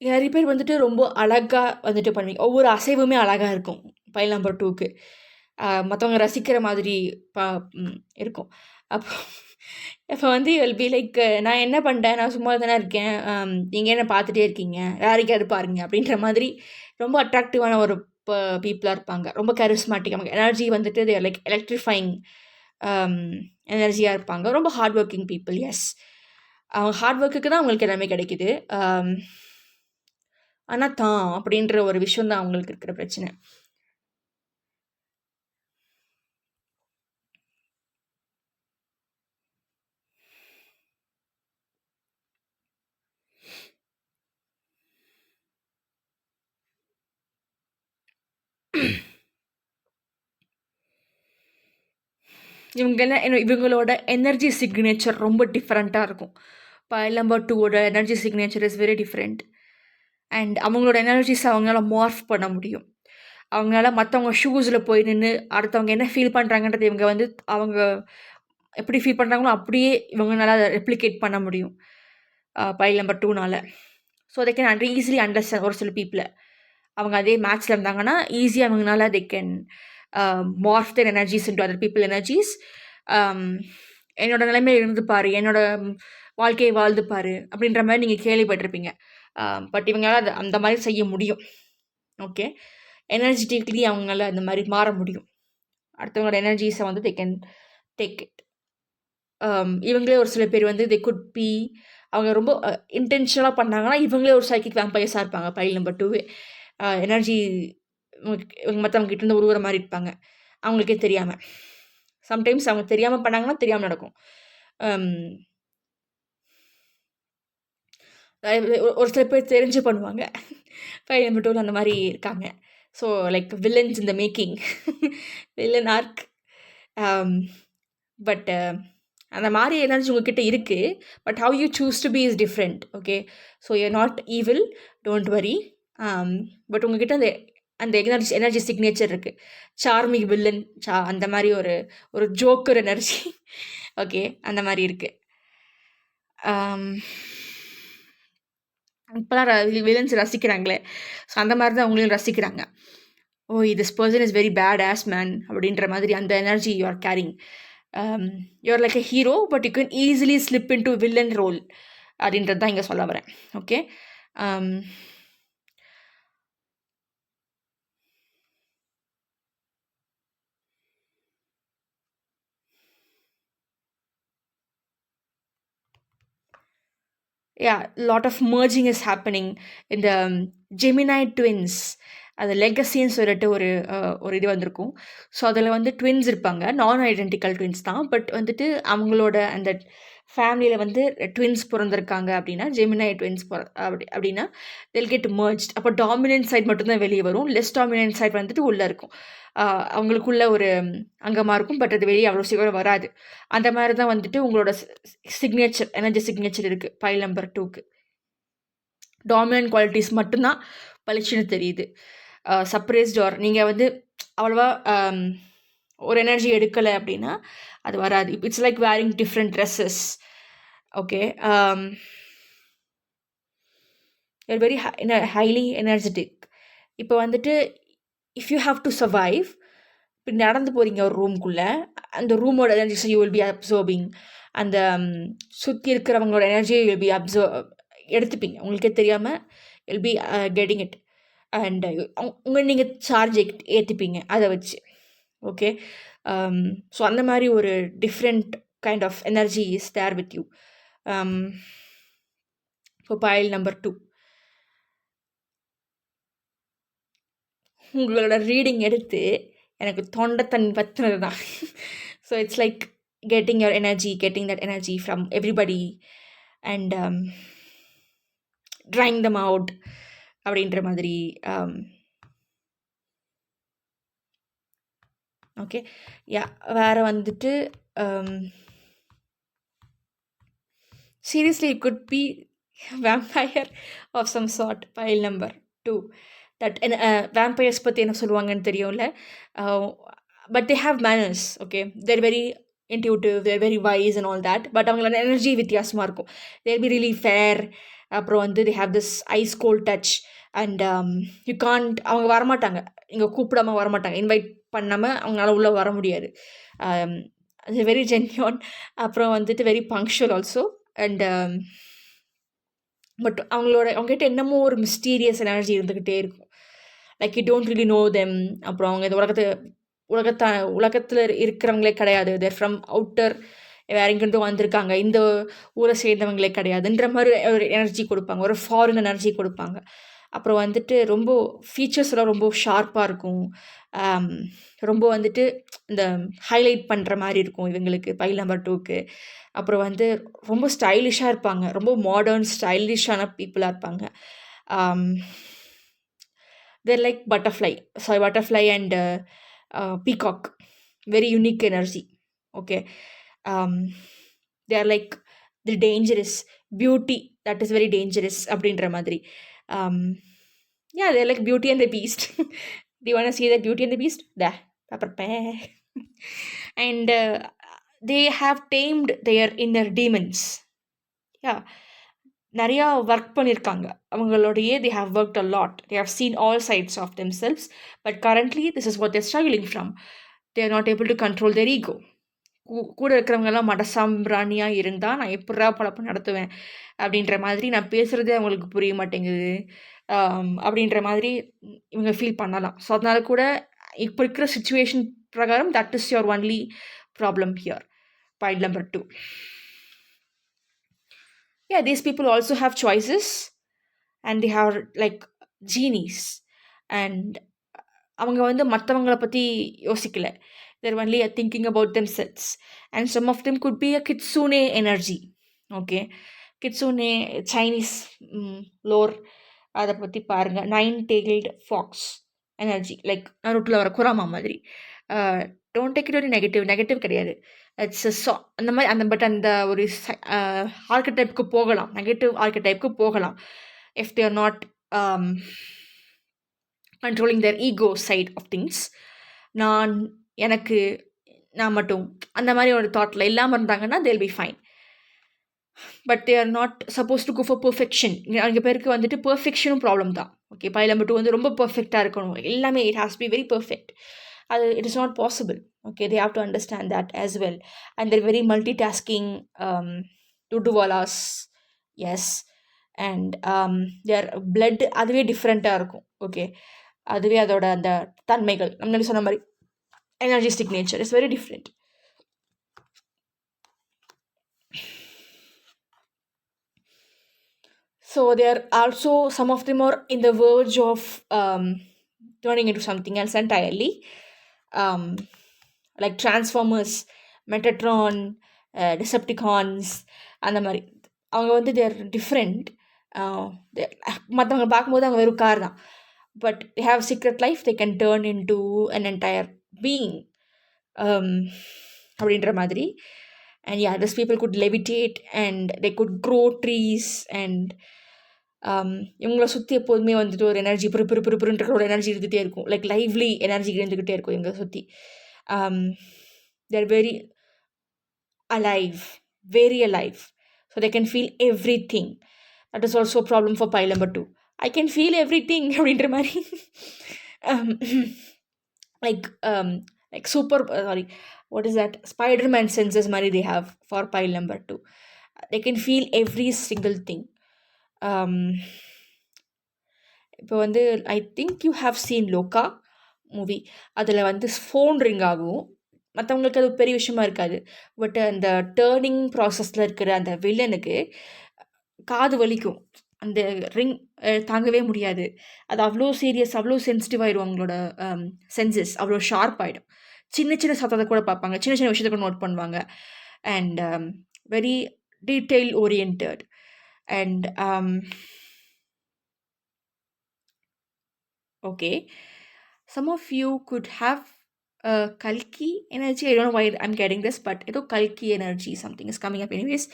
S1: நிறைய பேர் வந்துட்டு ரொம்ப அழகா வந்துட்டு பண்ணுவீங்க. ஒவ்வொரு அசைவுமே அழகா இருக்கும். பைல் நம்பர் 2க்கு. மத்தவங்க ரசிக்கிற மாதிரி ப இருக்கும். அப்போ அப்போ வந்து யூ வில் பி லைக், நான் என்ன பண்ணிட்டேன்? நான் சும்மா தானே இருக்கேன். நீங்க என்ன பார்த்துட்டே இருக்கீங்க? வேலைக்காவது பாருங்க அப்படின்ற மாதிரி ரொம்ப அட்ராக்டிவான ஒரு பீப்பிளா இருப்பாங்க. ரொம்ப கரிஸ்மேட்டிக். நமக்கு எனர்ஜி வந்துட்டு தே ஆர் லைக் எலக்ட்ரிஃபையிங் எனர்ஜியா இருப்பாங்க. ரொம்ப ஹார்ட் ஒர்க்கிங் பீப்பிள். எஸ். அவங்க ஹார்ட் ஒர்க்குக்கு தான் அவங்களுக்கு எல்லாமே கிடைக்குது. ஆனா அப்படின்ற ஒரு விஷயம் தான் அவங்களுக்கு இருக்கிற பிரச்சனை. இவங்களோட எனர்ஜி சிக்னேச்சர் ரொம்ப டிஃப்ரெண்ட்டாக இருக்கும். பைல் நம்பர் 2வோட energy signature is very different. And அவங்களோட எனர்ஜிஸ் அவங்களால மார்ஃப் பண்ண முடியும். அவங்களால மற்றவங்க ஷூஸில் போய் நின்று அடுத்தவங்க என்ன ஃபீல் பண்ணுறாங்கன்றது இவங்க வந்து அவங்க எப்படி ஃபீல் பண்ணுறாங்களோ அப்படியே இவங்களால அதை ரெப்ளிகேட் பண்ண முடியும் பைல் நம்பர் 2னால. So they can easily understand ஒரு சில பீப்புளை. அவங்க அதே மேட்ச்சில் இருந்தாங்கன்னா ஈஸியாக அவங்களால they can morph their energies into other people energies. என்னோட நிலைமை இருந்து பாரு, என்னோட வாழ்க்கையை வாழ்ந்து பாரு அப்படின்ற மாதிரி நீங்கள் கேள்விப்பட்டிருப்பீங்க. பட் இவங்களால அது அந்த மாதிரி செய்ய முடியும். ஓகே, எனர்ஜெட்டிக்லி அவங்களால அந்த மாதிரி மாற முடியும். அடுத்தவங்களோட எனர்ஜிஸை வந்து தே கேன் டேக் இட். இவங்களே ஒரு சில பேர் வந்து தே குட் பி அவங்க ரொம்ப இன்டென்ஷனலாக பண்ணாங்கன்னா இவங்களே ஒரு சைக்கிக் வேம்பயர்ஸாக இருப்பாங்க. பைல் நம்பர் 2வே எனர்ஜி இவங்க மற்றவங்க கிட்ட இருந்து உருவுற மாதிரி இருப்பாங்க அவங்களுக்கே தெரியாமல். சம்டைம்ஸ் அவங்க தெரியாமல் பண்ணாங்கன்னா தெரியாமல் நடக்கும். ஒரு சில பேர் தெரிஞ்சு பண்ணுவாங்க. பைல் நம்பர் 2ல அந்த மாதிரி இருக்காங்க. So like villains in the making. Villain arc. But அந்த மாதிரி எனர்ஜி உங்ககிட்ட இருக்குது. But how you choose to be is different. Okay, so you not evil, don't worry. But உங்ககிட்ட அந்த அந்த எனர்ஜி சிக்னேச்சர் இருக்குது. சார்மிங் வில்லன் அந்த மாதிரி ஒரு ஒரு ஜோக்கர் எனர்ஜி. ஓகே, அந்த மாதிரி இருக்குது. இப்போலாம் வில்லன்ஸ் ரசிக்கிறாங்களே, ஸோ அந்த மாதிரி தான் அவங்களையும் ரசிக்கிறாங்க. Oh, this person is very badass man அப்படின்ற மாதிரி அந்த energy you are carrying. You're like a hero but you can easily slip into villain role அப்படின்றது தான் இங்கே சொல்ல வரேன். Okay, lot of merging is happening in the Gemini twins. அது லெகசின்னு சொல்லிட்டு ஒரு இது வந்திருக்கும். ஸோ அதில் வந்து ட்வின்ஸ் இருப்பாங்க. நான் ஐடென்டிக்கல் ட்வின்ஸ் தான். பட் வந்துட்டு அவங்களோட அந்த ஃபேமிலியில் வந்து ட்வின்ஸ் பிறந்திருக்காங்க அப்படின்னா, ஜெமினை ட்வின்ஸ் அப்படின்னா they'll get merged. அப்போ டாமினன்ட் சைட் மட்டும்தான் வெளியே வரும். லெஸ் டாமினன்ட் சைட் வந்துட்டு உள்ளே இருக்கும். அவங்களுக்குள்ள ஒரு அங்கமாக இருக்கும். பட் அது வெளியே அவ்வளோ சீக்கிரம் வராது. அந்த மாதிரி தான் வந்துட்டு உங்களோட சிக்னேச்சர் எனர்ஜி சிக்னேச்சர் இருக்குது பைல் நம்பர் 2க்கு. டாமினன்ட் குவாலிட்டிஸ் மட்டும்தான் பளிச்சுன்னு தெரியுது. சப்ரேஸ்ட் ஆர் நீங்கள் வந்து அவ்வளோவா ஒரு எனர்ஜி எடுக்கலை அப்படின்னா அது வராது. It's like wearing different dresses. Okay, very highly energetic. இப்போ வந்துட்டு if you have to survive, இப்போ நடந்து போகிறீங்க ஒரு ரூம்குள்ளே, அந்த ரூமோட எனர்ஜிஸை யூ வில் பி அப்சர்விங். அந்த சுற்றி இருக்கிறவங்களோட எனர்ஜியை வில் பி எடுத்துப்பீங்க. உங்களுக்கே தெரியாமல் will be getting it. And நீங்கள் சார்ஜ் ஏற்றிப்பீங்க அதை வச்சு. ஓகே, ஸோ அந்த மாதிரி ஒரு different kind of energy is there with you. இப்போ பைல் நம்பர் 2 உங்களோட ரீடிங் எடுத்து எனக்கு தொண்டை தண்ணி பற்றினது தான். So it's like getting your energy, getting that energy from everybody and trying them out அப்படின்ற மாதிரி. ஓகே. யா வேறு வந்துட்டு seriously it could be vampire of some sort. Pile number 2, that vampires பத்தி என்ன சொல்லுவாங்கன்னு தெரியும்ல. But they have manners. Okay, they're very intuitive, they're very wise and all that, but அவங்களோட எனர்ஜி வித்தியாசமாக இருக்கும். they'll be really fair. அப்புறம் வந்து they have this ice cold touch. And you can't, அவங்க வரமாட்டாங்க, இங்கே கூப்பிடாம வரமாட்டாங்க, இன்வைட் பண்ணாமல் அவங்களால உள்ளே வர முடியாது. அது வெரி ஜென்யூன். அப்புறம் வந்துட்டு very punctual also. And but அவங்ககிட்ட என்னமோ ஒரு மிஸ்டீரியஸ் எனர்ஜி இருந்துக்கிட்டே இருக்கும். Like you don't really know them. அப்புறம் அவங்க இந்த உலகத்தில் இருக்கிறவங்களே கிடையாது. தேர் ஃப்ரம் அவுட்டர், வேற எங்கேருந்தோ வந்திருக்காங்க, இந்த ஊரை சேர்ந்தவங்களே கிடையாதுன்ற மாதிரி ஒரு எனர்ஜி கொடுப்பாங்க, ஒரு ஃபாரின் எனர்ஜி கொடுப்பாங்க. அப்புறம் வந்துட்டு ரொம்ப ஃபீச்சர்ஸ்லாம் ரொம்ப ஷார்ப்பாக இருக்கும். ரொம்ப வந்துட்டு இந்த ஹைலைட் பண்ணுற மாதிரி இருக்கும் இவங்களுக்கு, பைல் நம்பர் 2க்கு. அப்புறம் வந்து ரொம்ப ஸ்டைலிஷாக இருப்பாங்க, ரொம்ப மாடர்ன் ஸ்டைலிஷான பீப்புளாக இருப்பாங்க. They're like butterfly and peacock, very unique energy. Okay. They are like the dangerous beauty, that is very dangerous அப்படின்ற மாதிரி. Yeah, they're like Beauty and the Beast. Do you want to see the Beauty and the Beast? There, Pepper Pig. And they have tamed their inner demons. Yeah, நிறையா ஒர்க் பண்ணியிருக்காங்க அவங்களோடையே. they have worked a lot, they have seen all sides of themselves, but currently this is what they're struggling from. They are not able to control their ego. கூட இருக்கிறவங்கெல்லாம் மடசாம்பிராணியாக இருந்தால் நான் எப்படா பழப்பம் நடத்துவேன் அப்படின்ற மாதிரி, நான் பேசுகிறதே அவங்களுக்கு புரிய மாட்டேங்குது அப்படின்ற மாதிரி இவங்க ஃபீல் பண்ணலாம். ஸோ அதனால கூட இப்போ இருக்கிற சுச்சுவேஷன் பிரகாரம் that is your only problem here. Point number 2. Yeah, these people also have choices and they have like genies. And அவங்க வந்து மற்றவங்கள பற்றி யோசிக்கலை. they're only thinking about themselves. And some of them could be a kitsune energy. Okay, kitsune, Chinese lore, அதை பற்றி பாருங்கள். 9-tailed fox எனர்ஜி, லைக் நருட்டில் வர குராமா மாதிரி. டோன்ட் டேக் இட் ஒரு நெகட்டிவ் கிடையாது. இட்ஸ் அந்த மாதிரி பட் அந்த ஒரு ஆர்கிடைப்புக்கு போகலாம், நெகட்டிவ் ஆர்கிடைப்புக்கு போகலாம் if they are not controlling their ego side of things. நான் மட்டும் அந்த மாதிரி ஒரு தாட்டில் இல்லாமல் இருந்தாங்கன்னா they'll be fine. But they are not suppose to go for perfection. அங்கே பேருக்கு வந்துட்டு பெர்ஃபெக்ஷனும் ப்ராப்ளம் தான். ஓகே, பைல் நம்பர் 2 வந்து ரொம்ப பெர்ஃபெக்டாக இருக்கணும், எல்லாமே it has be very perfect. அது it is not possible. Okay, they have to understand that as well. And they're very multi tasking டுவாலாஸ். எஸ். அண்ட் தேர் பிளட் அதுவே டிஃப்ரெண்ட்டாக இருக்கும். ஓகே, அதுவே அதோட அந்த தன்மைகள் நம்ம சொன்ன மாதிரி energistic nature is very different. So they are also, some of them are in the verge of turning into something else entirely. Like Transformers, Metatron, Decepticons, அந்த மாதிரி. அவங்க வந்து தேர் டிஃப்ரெண்ட். மற்றவங்க பார்க்கும்போது அவங்க வெறும் கார் தான். But they have secret life, they can turn into an entire being. அப்படின்ற மாதிரி. And yeah, these people could levitate and they could grow trees. And இவங்கள சுற்றி எப்போதுமே வந்துட்டு ஒரு எனர்ஜி புருன்ற ஒரு எனர்ஜி இருந்துகிட்டே இருக்கும். லைக் லைவ்லி எனர்ஜி இருந்துக்கிட்டே இருக்கும் இவங்களை சுற்றி. They're very alive, very alive. So they can feel everything. That is also problem for file number 2. I can feel everything அப்படின்ற மாதிரி. Like super what is that, Spider-Man senses மாதிரி they have for pile number 2. they can feel every single thing. இப்போ வந்து I think you have seen Lokah movie. அதில் வந்து ஃபோன் ரிங் ஆகும், மற்றவங்களுக்கு அது பெரிய விஷயமா இருக்காது. பட் அந்த டேர்னிங் ப்ராசஸில் இருக்கிற அந்த வில்லனுக்கு காது வலிக்கும், அந்த ரிங் தாங்கவே முடியாது. அது அவ்வளோ சீரியஸ், அவ்வளோ சென்சிட்டிவ் ஆகிடும். அவங்களோட சென்சஸ் அவ்வளோ ஷார்ப் ஆகிடும். சின்ன சின்ன சத்தத்தை கூட பார்ப்பாங்க, சின்ன சின்ன விஷயத்தை கூட நோட் பண்ணுவாங்க. And very detail oriented. And okay, some of you could have Kalki energy. I don't know why I'm getting this, but Kalki energy, something is coming up anyways.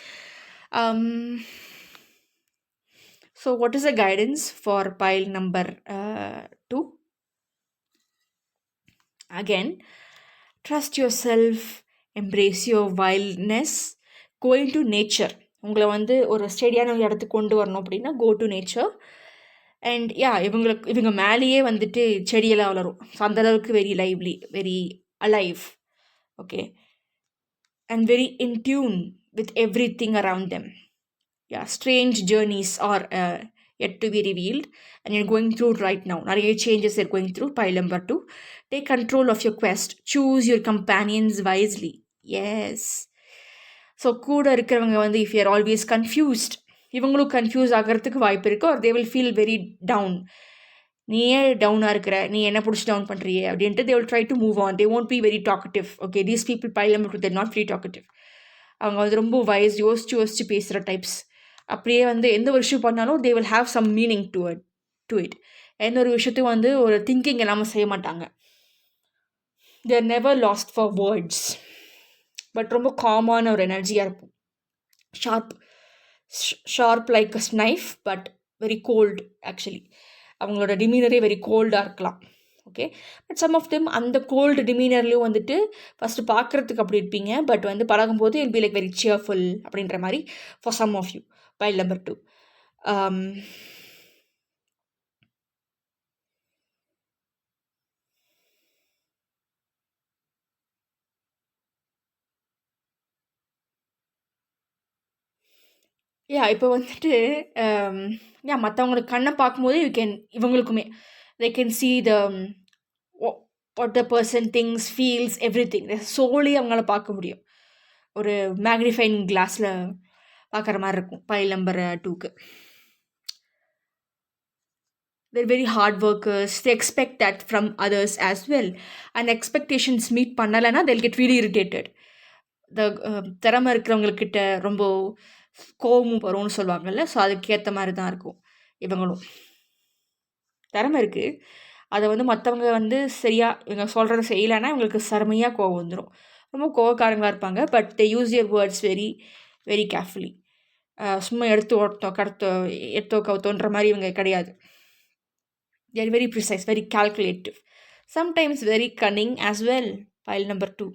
S1: um so what is the guidance for pile number 2? Again, trust yourself, embrace your wildness, go into nature. உங்களை வந்து ஒரு ஸ்டெடியான இடத்துக்கு கொண்டு வரணும் அப்படின்னா go to nature. அண்ட் இவங்க மேலேயே வந்துட்டு செடியெல்லாம் வளரும். ஸோ அந்தளவுக்கு very lively, very alive. Okay, and very in tune with every thing around them. Strange journeys are yet to be revealed, and you're going through right now. நிறைய changes you're going through. Pile number 2. Take control of your quest. Choose your companions wisely. Yes. So கூட இருக்கிறவங்க வந்து இஃப் யூஆர் ஆல்வேஸ் கன்ஃபியூஸ்ட், இவங்களும் கன்ஃபியூஸ் ஆகிறதுக்கு வாய்ப்பு இருக்குது. Or they will feel very down. நீ ஏன் டவுனாக இருக்கிற, நீ என்ன பிடிச்சி டவுன் பண்ணுறியே அப்படின்ட்டு they will try to move on. They won't be very talkative. Okay, these people file number 2 there not very talkative. அவங்க வந்து ரொம்ப யோசிச்சு பேசுகிற டைப்ஸ். அப்படியே வந்து எந்த ஒரு விஷயம் பண்ணாலும் they will have some meaning to it. எந்த ஒரு விஷயத்தையும் வந்து ஒரு திங்கிங் இல்லாமல் செய்ய மாட்டாங்க. They're never lost for words. But ரொம்ப காமான ஒரு எனர்ஜியாக இருக்கும். Sharp like a knife, but very cold. Actually அவங்களோட டிமீனரே வெரி கோல்டாக இருக்கலாம். Okay, but some of them அந்த கோல்டு டிமீனர்லேயும் வந்துட்டு ஃபஸ்ட்டு பார்க்குறதுக்கு அப்படி இருப்பீங்க, பட் வந்து பழகும்போது I'll be like very cheerful அப்படின்ற மாதிரி for some of you. File number 2. இப்போ வந்துட்டு மற்றவங்களுக்கு கண்ணை பார்க்கும்போது இவங்களுக்குமே they can see the what the person thinks, feels, everything. சோலி அவங்களால பார்க்க முடியும். ஒரு மேக்னிஃபைங் கிளாஸில் பார்க்குற மாதிரி இருக்கும் பைல் நம்பர் 2க்கு. they're very hard workers. They expect that from others as well. And expectations meet பண்ணலைன்னா they'll get really irritated. திறமை இருக்கிறவங்கக்கிட்ட ரொம்ப கோபமும் வரும்னு சொல்லுவாங்கல்ல, ஸோ அதுக்கேற்ற மாதிரி தான் இருக்கும். இவங்களும் திறமை இருக்குது, அதை வந்து மற்றவங்க வந்து சரியாக இவங்க சொல்கிறத செய்யலைன்னா இவங்களுக்கு செமையாக கோவம் வந்துடும். ரொம்ப கோவக்காரங்களாக இருப்பாங்க. But they use your words very very carefully. சும்மா எடுத்தோ கவுத்தோன்ற மாதிரி இவங்க கிடையாது. they are very precise, very calculative, sometimes very cunning as well. Pile number 2.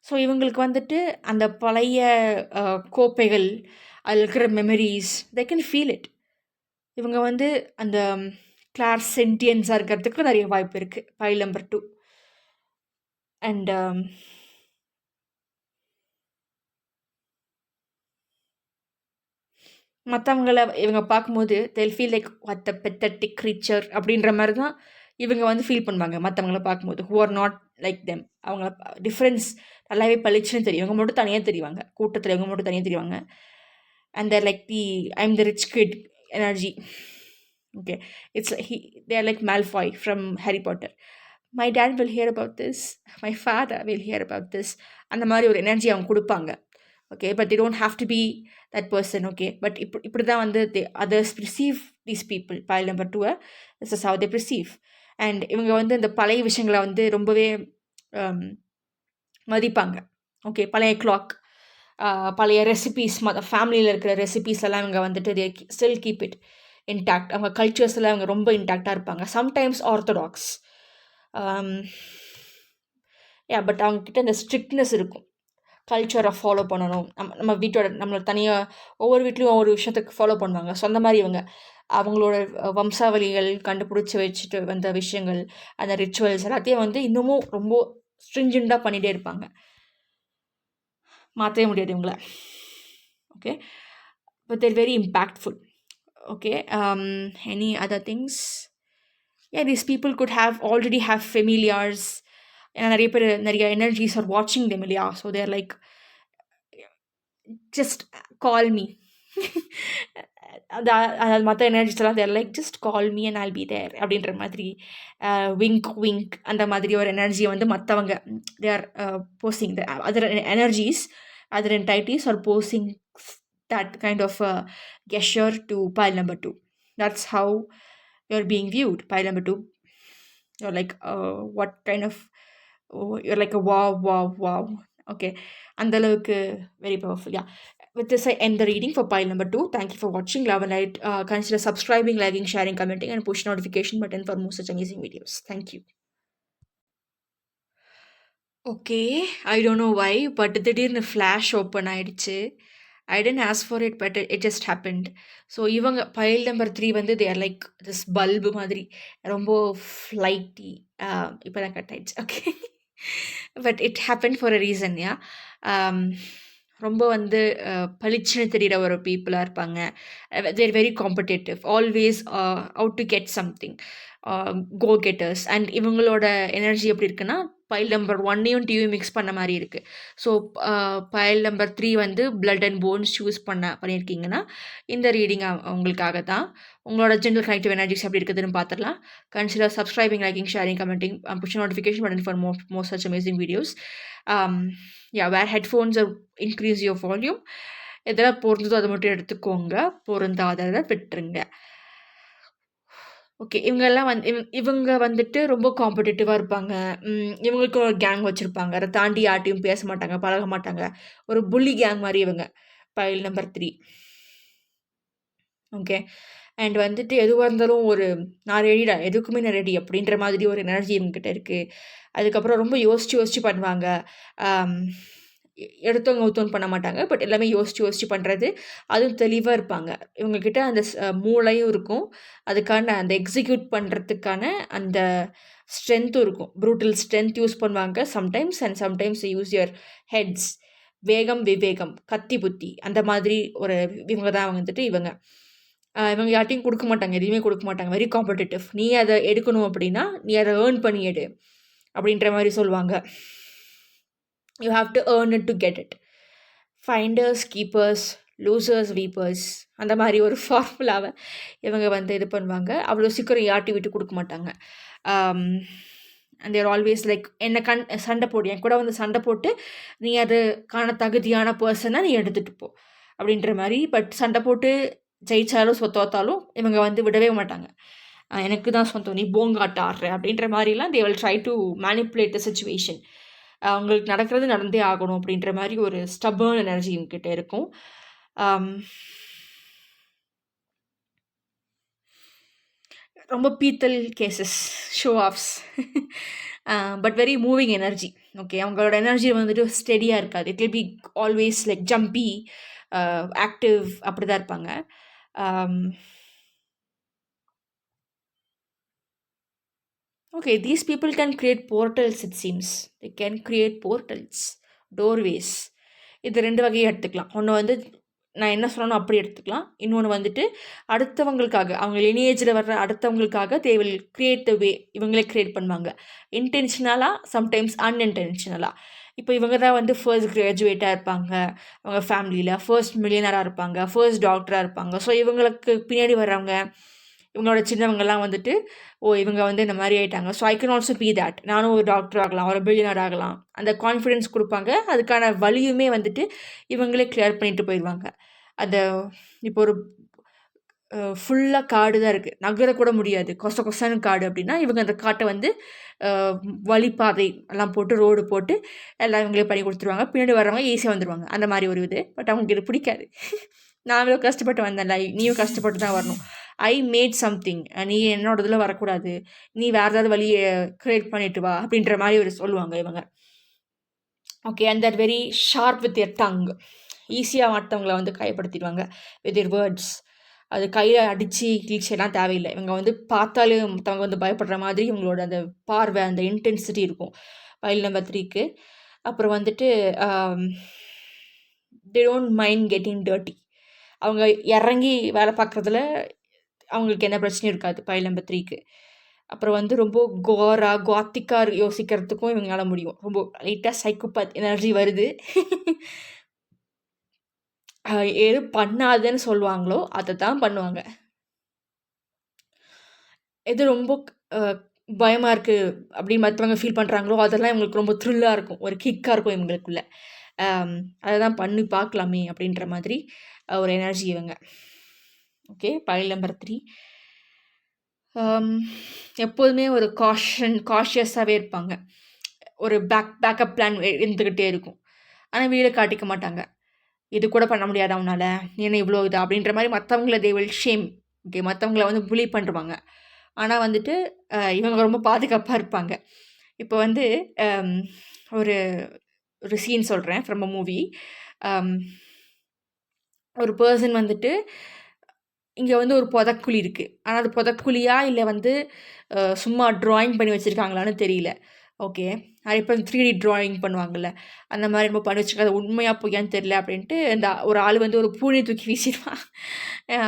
S1: So இவங்களுக்கு வந்துட்டு அந்த பழைய கோப்பைகள், அதில் இருக்கிற memories, they can feel it. இவங்க வந்து அந்த கிளார் சென்டியன்ஸாக இருக்கிறதுக்கு நிறைய வாய்ப்பு இருக்குது. File number 2. அண்ட் மற்றவங்கள இவங்க பார்க்கும்போது they'll feel like what a pathetic creature அப்படின்ற மாதிரி தான் இவங்க வந்து ஃபீல் பண்ணுவாங்க மற்றவங்கள பார்க்கும்போது. who are not like them. அவங்கள டிஃப்ரென்ஸ் நல்லாவே பளிச்சுன்னு தெரியும். இவங்க மட்டும் தனியாக தெரிவாங்க, கூட்டத்தில் இவங்க மட்டும் தனியாக தெரிவாங்க. And they're like I'm the rich kid energy. Okay, they are like Malfoy from Harry Potter. my dad will hear about this, my father will hear about this. அந்த மாதிரி ஒரு எனர்ஜி அவங்க கொடுப்பாங்க. Okay, but they don't have to be that person. Okay, but இப்படி தான் வந்து others perceive these people. pile number 2, this is how they perceive. And இவங்க வந்து இந்த பழைய விஷயங்களை வந்து ரொம்பவே மதிப்பாங்க. ஓகே, பழைய கிளாக், பழைய ரெசிபீஸ், ஃபேமிலியில் இருக்கிற ரெசிபீஸ் எல்லாம் இவங்க வந்துட்டு they still keep it intact. அவங்க கல்ச்சர்ஸ் எல்லாம் இவங்க ரொம்ப இன்டாக்டாக இருப்பாங்க. Sometimes orthodox. பட் அவங்கக்கிட்ட இந்த ஸ்ட்ரிக்ட்னஸ் இருக்கும். கல்ச்சரை ஃபாலோ பண்ணணும். நம்ம வீட்டோட நம்மளோட தனியாக ஒவ்வொரு வீட்லேயும் ஒவ்வொரு விஷயத்துக்கு ஃபாலோ பண்ணுவாங்க. ஸோ அந்த மாதிரி இவங்க அவங்களோட வம்சாவளிகள் கண்டுபிடிச்சி வச்சுட்டு வந்த விஷயங்கள், அந்த ரிச்சுவல்ஸ் எல்லாத்தையும் வந்து இன்னமும் ரொம்ப ஸ்ட்ரிஞ்சண்டாக பண்ணிகிட்டே இருப்பாங்க. மாற்றவே முடியாது இவங்கள. Okay, but they're very impactful. Okay, any other things? these people could already have familiars. ஏன்னா நிறைய பேர் நிறைய எனர்ஜிஸ் ஆர் வாட்சிங் தெம் இல்லையா. So they're like just call me. அதாவது மற்ற எனர்ஜிஸ் எல்லாம் they're like just call me and I'll be there அப்படின்ற மாதிரி விங்க் அந்த மாதிரி ஒரு எனர்ஜியை வந்து மற்றவங்க they are posing the other energies, other entities are posing that kind of gesture to pile number 2. That's how you're being viewed. Pile number 2, you're like, what kind of, you're like a wow, wow, wow. Okay, அந்த அளவுக்கு very powerful. Yeah, with this I end the reading for pile number 2. Thank you for watching. Love and light. Consider subscribing, liking, sharing, commenting, and push notification button for more such amazing videos. Thank you. Okay. I don't know why, but திடீர்னு ஃப்ளாஷ் ஓப்பன் ஆயிடுச்சு. I didn't ask for it, but it just happened. So இவங்க பைல் நம்பர் 3 வந்து they are like this bulb மாதிரி ரொம்ப ஃப்ளைட்டி. இப்போ தான் கட் ஆயிடுச்சு. Okay, but it happen for a reason. Yeah, ரொம்ப வந்து பளிச்சுன்னு தெரிகிற ஒரு பீப்புளாக இருப்பாங்க. They're very competitive, always out to get something, go getters. And இவங்களோட எனர்ஜி எப்படி இருக்குன்னா, பைல் நம்பர் 1ஐயும் 2ஐயும் மிக்ஸ் பண்ண மாதிரி இருக்குது. ஸோ பைல் நம்பர் 3 வந்து பிளட் அண்ட் போன்ஸ் சூஸ் பண்ணியிருக்கீங்கன்னா இந்த ரீடிங் உங்களுக்காக தான். உங்களோட ஜென்ரல் கனெக்டிவ் எனர்ஜிஸ் எப்படி இருக்குதுன்னு பார்த்துடலாம். Consider subscribing, liking, sharing, commenting, push notification button for more such amazing videos. Wear headphones increase your volume. எதெல்லாம் பொருந்ததோ அதை மட்டும் எடுத்துக்கோங்க, பொருந்தாததை விட்டுருங்க. ஓகே, இவங்கெல்லாம் இவங்க வந்துட்டு ரொம்ப காம்படிட்டிவாக இருப்பாங்க. இவங்களுக்கு ஒரு கேங் வச்சுருப்பாங்க. அதை தாண்டி யார்ட்டையும் பேச மாட்டாங்க, பழக மாட்டாங்க. ஒரு புள்ளி கேங் மாதிரி இவங்க பைல் நம்பர் 3. ஓகே, அண்ட் வந்துட்டு எதுவாக இருந்தாலும் ஒரு நான் ரெடிடா, எதுக்குமே நான் ரெடி அப்படின்ற மாதிரி ஒரு எனர்ஜி இவங்ககிட்ட இருக்குது. அதுக்கப்புறம் ரொம்ப யோசிச்சு பண்ணுவாங்க. எடுத்தவங்க ஊத்தோன்னு பண்ண மாட்டாங்க, பட் எல்லாமே யோசிச்சு பண்ணுறது, அதுவும் தெளிவாக இருப்பாங்க. இவங்கக்கிட்ட அந்த மூளையும் இருக்கும், அதுக்கான அந்த எக்ஸிக்யூட் பண்ணுறதுக்கான அந்த ஸ்ட்ரென்த்தும் இருக்கும். ப்ரூட்டல் ஸ்ட்ரென்த் யூஸ் பண்ணுவாங்க sometimes, and sometimes use your heads. வேகம், விவேகம், கத்தி புத்தி, அந்த மாதிரி ஒரு இவங்க தான் வந்துட்டு இவங்க யார்ட்டையும் கொடுக்க மாட்டாங்க, எதுவுமே கொடுக்க மாட்டாங்க. Very competitive. நீ அதை எடுக்கணும் அப்படின்னா நீ அதை ஏர்ன் பண்ணி எடு அப்படின்ற மாதிரி சொல்லுவாங்க. You have to earn it to get it. Finders, keepers, losers, weepers, அந்த மாதிரி ஒரு ஃபார்முலாவை இவங்க வந்து இது பண்ணுவாங்க. அவ்வளோ சீக்கிரம் யார்ட்டி விட்டு கொடுக்க மாட்டாங்க. அண்ட் தேர் ஆல்வேஸ் லைக், என்னை சண்டை போடு, என் கூட வந்து சண்டை போட்டு நீ அது காண தகுதியான பர்சனாக நீ எடுத்துகிட்டு போ அப்படின்ற மாதிரி. பட் சண்டை போட்டு ஜெயிச்சாலும் தோத்தாலும் இவங்க வந்து விடவே மாட்டாங்க. எனக்கு தான் சொந்தம், நீ போங்காட்ட ஆடுற அப்படின்ற மாதிரிலாம் they will try to manipulate the situation. அவங்களுக்கு நடக்கிறது நடந்தே ஆகணும் அப்படின்ற மாதிரி ஒரு ஸ்டபர்ன் எனர்ஜி இவங்ககிட்ட இருக்கும். ரொம்ப பீத்தல் cases, show offs, but very moving energy. Okay, அவங்களோட எனர்ஜி வந்துட்டு ஸ்டெடியாக இருக்காது. It will be always like jumpy, active, அப்படி தான் இருப்பாங்க. Okay, these people can create portals, it seems. They can create portals, doorways. இது 2 வகையாக எடுத்துக்கலாம். ஒன்று வந்து நான் என்ன சொன்னோம் அப்படி எடுத்துக்கலாம். இன்னொன்று வந்துட்டு அடுத்தவங்களுக்காக, அவங்க லினியேஜில் வர்ற அடுத்தவங்களுக்காக தே வில் கிரியேட் த வே. இவங்களே க்ரியேட் பண்ணுவாங்க, இன்டென்ஷனலாக, சம்டைம்ஸ் அன்இன்டென்ஷனலாக. இப்போ இவங்க தான் வந்து ஃபர்ஸ்ட் கிராஜுவேட்டாக இருப்பாங்க அவங்க ஃபேமிலியில், ஃபர்ஸ்ட் மில்லியனராக இருப்பாங்க, ஃபர்ஸ்ட் டாக்டராக இருப்பாங்க. ஸோ இவங்களுக்கு பின்னாடி வர்றவங்க, இவங்களோட சின்னவங்கெல்லாம் வந்துட்டு, இவங்க வந்து இந்த மாதிரி ஆகிட்டாங்க, so I can also be that, நானும் ஒரு டாக்டர் ஆகலாம், ஒரு பில்லியனர் ஆகலாம், அந்த கான்ஃபிடென்ஸ் கொடுப்பாங்க. அதுக்கான வழியுமே வந்துட்டு இவங்களே கிளியர் பண்ணிட்டு போயிடுவாங்க. அதை இப்போ ஒரு ஃபுல்லாக காடு தான் இருக்குது, நகரக்கூட முடியாது, கொசன்னு காடு அப்படின்னா இவங்க அந்த காட்டை வந்து வழிப்பாதை எல்லாம் போட்டு, ரோடு போட்டு எல்லாம் இவங்களே பண்ணி கொடுத்துருவாங்க. பின்னாடி வர்றவங்க ஈஸியாக வந்துடுவாங்க. அந்த மாதிரி ஒரு இது. பட் அவங்களுக்கு இது பிடிக்காது. நாங்களும் கஷ்டப்பட்டு வந்தேன்ல, நீயும் கஷ்டப்பட்டு தான் வரணும். ஐ மேட் சம்திங், நீ என்னோட இதில் வரக்கூடாது, நீ வேறு ஏதாவது வழியை க்ரியேட் பண்ணிட்டு வா அப்படின்ற மாதிரி ஒரு சொல்லுவாங்க இவங்க. Okay, and that very sharp with your tongue. ஈஸியாக மற்றவங்களை வந்து காயப்படுத்திடுவாங்க வித் யர் வேர்ட்ஸ். அது கையில் அடித்து கிழிச்சு எல்லாம் தேவையில்லை. இவங்க வந்து பார்த்தாலே மற்றவங்க வந்து பயப்படுற மாதிரி இவங்களோட அந்த பார்வை, அந்த இன்டென்சிட்டி இருக்கும் பைல் நம்பர் 3க்கு. அப்புறம் வந்துட்டு they don't mind getting dirty. அவங்க இறங்கி வேலை பார்க்குறதுல அவங்களுக்கு எந்த பிரச்சனையும் இருக்காது பைல் நம்பர் 3க்கு. அப்புறம் வந்து ரொம்ப காத்திக்காக யோசிக்கிறதுக்கும் இவங்களால முடியும். ரொம்ப லைட்டாக சைக்கோபாத் எனர்ஜி வருது. எது பண்ணாதுன்னு சொல்லுவாங்களோ அதை தான் பண்ணுவாங்க. எது ரொம்ப பயமாக இருக்குது அப்படின்னு மற்றவங்க ஃபீல் பண்ணுறாங்களோ அதெல்லாம் இவங்களுக்கு ரொம்ப த்ரில்லாக இருக்கும், ஒரு கிக்காக இருக்கும் இவங்களுக்குள்ள. அதை தான் பண்ணி பார்க்கலாமே அப்படின்ற மாதிரி ஒரு எனர்ஜி இவங்க. ஓகே, பைல் நம்பர் 3 எப்போதுமே ஒரு காஷியஸாகவே இருப்பாங்க. ஒரு பேக்கப் பிளான் இருந்துக்கிட்டே இருக்கும். ஆனால் வீட காட்டிக்க மாட்டாங்க. இது கூட பண்ண முடியாதா உன்னால? நீ என்ன இவ்வளோ இதா? அப்படின்ற மாரி மத்தவங்கள தே வில் ஷேம். ஓகே, மத்தவங்கள வந்து புலி பண்ணுவாங்க. ஆனா வந்துட்டு இவங்க ரொம்ப பாதுகாப்பா இருப்பாங்க. இப்போ வந்து அம் ஒரு ஒரு சீன் சொல்றேன் ஃப்ரம் அ மூவி. அம் ஒரு பெர்சன் வந்துட்டு இங்க வந்து ஒரு பொதக்குழி இருக்கு. ஆனா அது பொதக்குழியா இல்ல வந்து சும்மா ட்ராயிங் பண்ணி வச்சிருக்காங்களான்னு தெரியல. ஓகே. இப்ப 3D ட்ராயிங் பண்ணுவாங்கல்ல. அந்த மாரி என்னமோ பண்ணி வச்சிருக்காங்க. அது உண்மையா பொய்யான்னு தெரியல அப்படின்ட்டு அந்த ஒரு ஆளு வந்து ஒரு பூனைய தூக்கி வீசிருவான்.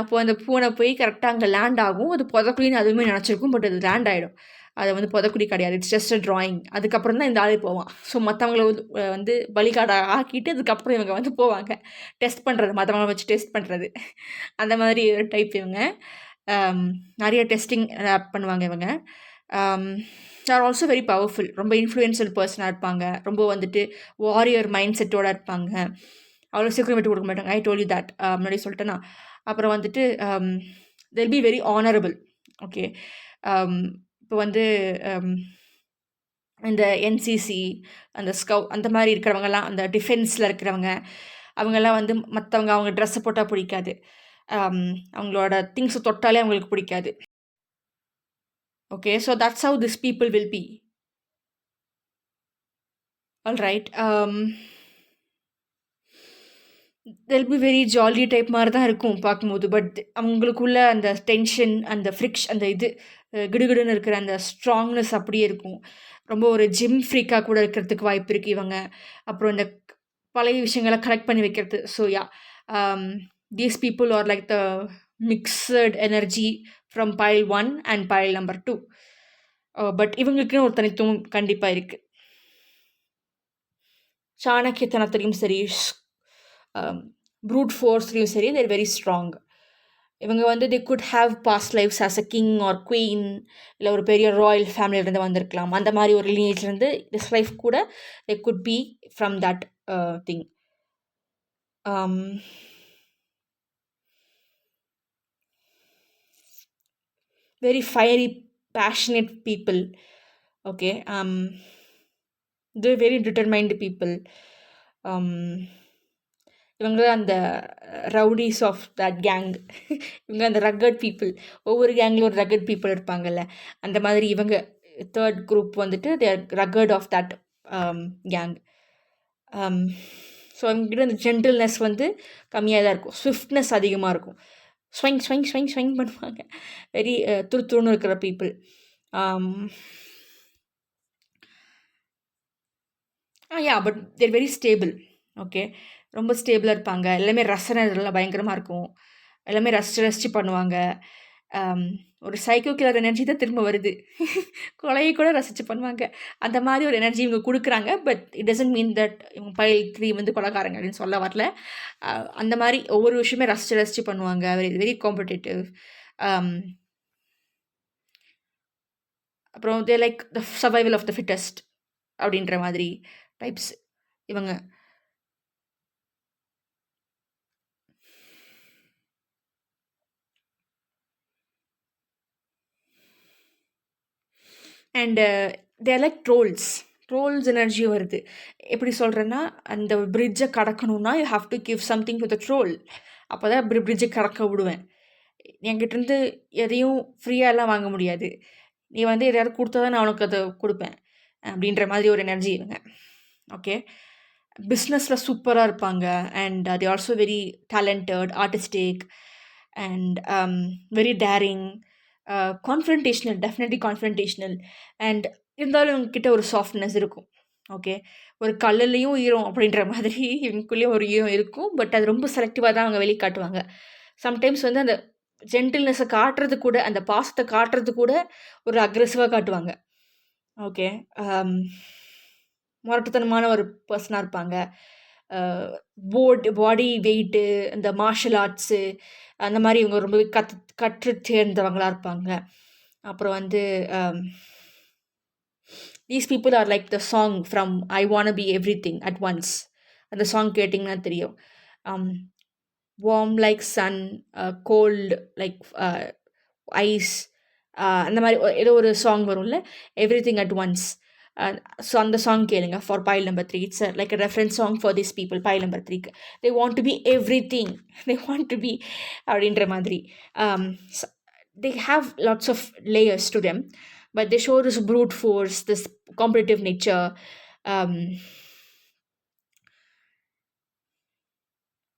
S1: அப்போ அந்த பூனை போய் கரெக்ட்டா அங்க லேண்ட் ஆகும். அது பொதக்குழின்னு அதுவுமே நெனச்சிருக்கும். பட் அது லேண்ட் ஆயிடும். அது வந்து பொதக்குழி கிடையாது. It's just a drawing. அதுக்கப்புறம் தான் இந்த ஆளே போவான். ஸோ மத்தவங்கள வந்து வந்து பலிகாடா ஆக்கிட்டு அதுக்கப்புறம் இவங்க வந்து போவாங்க. டெஸ்ட் பண்றது. மத்தவங்கள வச்சு டெஸ்ட் பண்றது. அந்த மாதிரி ஒரு டைப் இவங்க. நெறைய டெஸ்டிங் பண்ணுவாங்க இவங்க. They are also very powerful. ரொம்ப இன்ஃப்ளூயன்ஷியல் பெர்சனா இருப்பாங்க. ரொம்ப வந்துட்டு வாரியர் மைண்ட் செட்டோட இருப்பாங்க. அவ்வளோ சீக்கிரம் விட்டு குடுக்க மாட்டாங்க. I told you that. முன்னாடி சொல்லிட்டேனா. அப்புறம் வந்துட்டு they will be very honourable. Okay. இப்போ வந்து அம் இந்த என்சிசி, அந்த அந்த மாரி இருக்கிறவங்கலாம், அந்த டிஃபென்ஸ்ல இருக்கிறவங்க, அவங்கலாம் வந்து மத்தவங்க அவங்க ட்ரெஸ்ஸ போட்டா பிடிக்காது. அவங்களோட திங்ஸ தொட்டாலே அவங்களுக்கு பிடிக்காது. Okay. So that's how this people will be. Alright. They'll be very jolly type மாரி தான் இருக்கும் பார்க்கும்போது. பட் அவங்களுக்குள்ள அந்த டென்ஷன், அந்த அந்த இது கிடுகிடுன்னு இருக்கிற அந்த ஸ்ட்ராங்னஸ் அப்படியே இருக்கும். ரொம்ப ஒரு ஜிம் ஃப்ரீக்கா கூட இருக்கிறதுக்கு வாய்ப்பு இருக்கு இவங்க. அப்புறம் இந்த பழைய விஷயங்கள கலெக்ட் பண்ணி வைக்கிறது. So yeah! Um these people are like the mixed energy from file 1 and file number 2. பட் இவங்களுக்குன்னு ஒரு தனித்துவம் கண்டிப்பா இருக்கு. சாணக்கியத்தனத்திலயும் சரி, ப்ரூட் ஃபோர்ஸ்லயும் சரி, தே ஆர் வெரி ஸ்ட்ராங். இவங்க வந்து they could have past lives as a king or queen, இல்ல ஒரு பெரிய ராயல் ஃபேமிலியிலருந்து வந்திருக்கலாம். அந்த மாரி ஒரு லினியேஜ்லேருந்து திஸ் லைஃப் கூட தே could be from that thing. Very fiery, passionate people. Okay. They very determined people. இவங்க அந்த ரவுடீஸ் ஆஃப் தட் கேங். இவங்க அந்த ரக்கட் பீப்பிள். ஒவ்வொரு கேங்லேயும் ஒரு ரக்கட் பீப்பிள் இருப்பாங்கல்ல. அந்த மாதிரி இவங்க 3rd குரூப் வந்துட்டு they are rugged of that gang. So அவங்ககிட்ட அந்த ஜென்டில்னஸ் வந்து கம்மியாக தான் இருக்கும். ஸ்விஃப்ட்னஸ் அதிகமாக இருக்கும். ஸ்வைங் ஸ்வைங் ஸ்வைங் ஸ்வைங் பண்ணுவாங்க. வெரி துருதுருன்னு இருக்கிற people. But they're very stable. Okay. ரொம்ப ஸ்டேபிளா இருப்பாங்க. எல்லாமே ரசனை இதெல்லாம் பயங்கரமா இருக்கும். எல்லாமே ரசிச்சு ரசிச்சு பண்ணுவாங்க. ஒரு சைக்கோ கில்லர் எனர்ஜி தான் திரும்ப வருது. கொலைய கூட ரசிச்சு பண்ணுவாங்க. அந்த மாரி ஒரு எனர்ஜி இவங்க குடுக்குறாங்க. But it doesn't mean that இவங்க பைல் 3 வந்து கொலைகாரங்க அப்படின்னு சொல்ல வரல. அந்த மாரி ஒவ்வொரு விஷயமே ரசிச்சு ரசிச்சு பண்ணுவாங்க. Very very competitive. அம் அப்புறம் they like the survival of the fittest அப்படின்ற மாதிரி டைப்ஸ் இவங்க. And they are like trolls எனர்ஜியும் வருது. எப்படி சொல்கிறேன்னா, அந்த பிரிட்ஜை கடக்கணும்னா you have to give something to the troll. அப்போ தான் பிரிட்ஜை கடக்க விடுவேன். என்கிட்டேருந்து எதையும் ஃப்ரீயாலாம் வாங்க முடியாது. நீ வந்து எதையாவது கொடுத்தா தான் நான் உனக்கு அதை கொடுப்பேன். அப்படின்ற மாதிரி ஒரு எனர்ஜி இவங்க. ஓகே. பிஸ்னஸில் சூப்பராக இருப்பாங்க. And they also very talented, artistic and very daring, confrontational, definitely confrontational. And இருந்தாலும் இவங்ககிட்ட ஒரு சாஃப்ட்னஸ் இருக்கும். ஓகே. ஒரு கல்லுலேயும் ஈரம் அப்படின்ற மாதிரி இவங்களுக்குள்ளேயும் ஒரு ஈரம் இருக்கும். பட் அது ரொம்ப செலக்டிவாக தான் அவங்க வெளிக்காட்டுவாங்க. சம்டைம்ஸ் வந்து அந்த ஜென்டில்னஸை காட்டுறது கூட, அந்த பாசத்தை காட்டுறது கூட ஒரு அக்ரெசிவாக காட்டுவாங்க. ஓகே. முரட்டுத்தனமான ஒரு பர்சனாக இருப்பாங்க. பாடி வெயிட்டு, இந்த மார்ஷல் ஆர்ட்ஸு அந்த மாரி இவங்க ரொம்பவே கற்று தேர்ந்தவங்களா இருப்பாங்க. அப்புறம் வந்து these people are like the song from I wanna be everything at once. அந்த சாங் கேட்டிங்கன்னா தெரியும். Warm like sun, cold like ice, அந்த மாதிரி ஏதோ ஒரு சாங் வரும்ல, எவ்ரிதிங் அட் ஒன்ஸ். ஸோ அந்த சாங் கேளுங்க for file number 3. It's like a reference song for this people. File number 3க்கு தே want to be everything, they want to be அப்படின்ற மாதிரி. They have lots of layers to them, but they show this brute force, this competitive nature. um,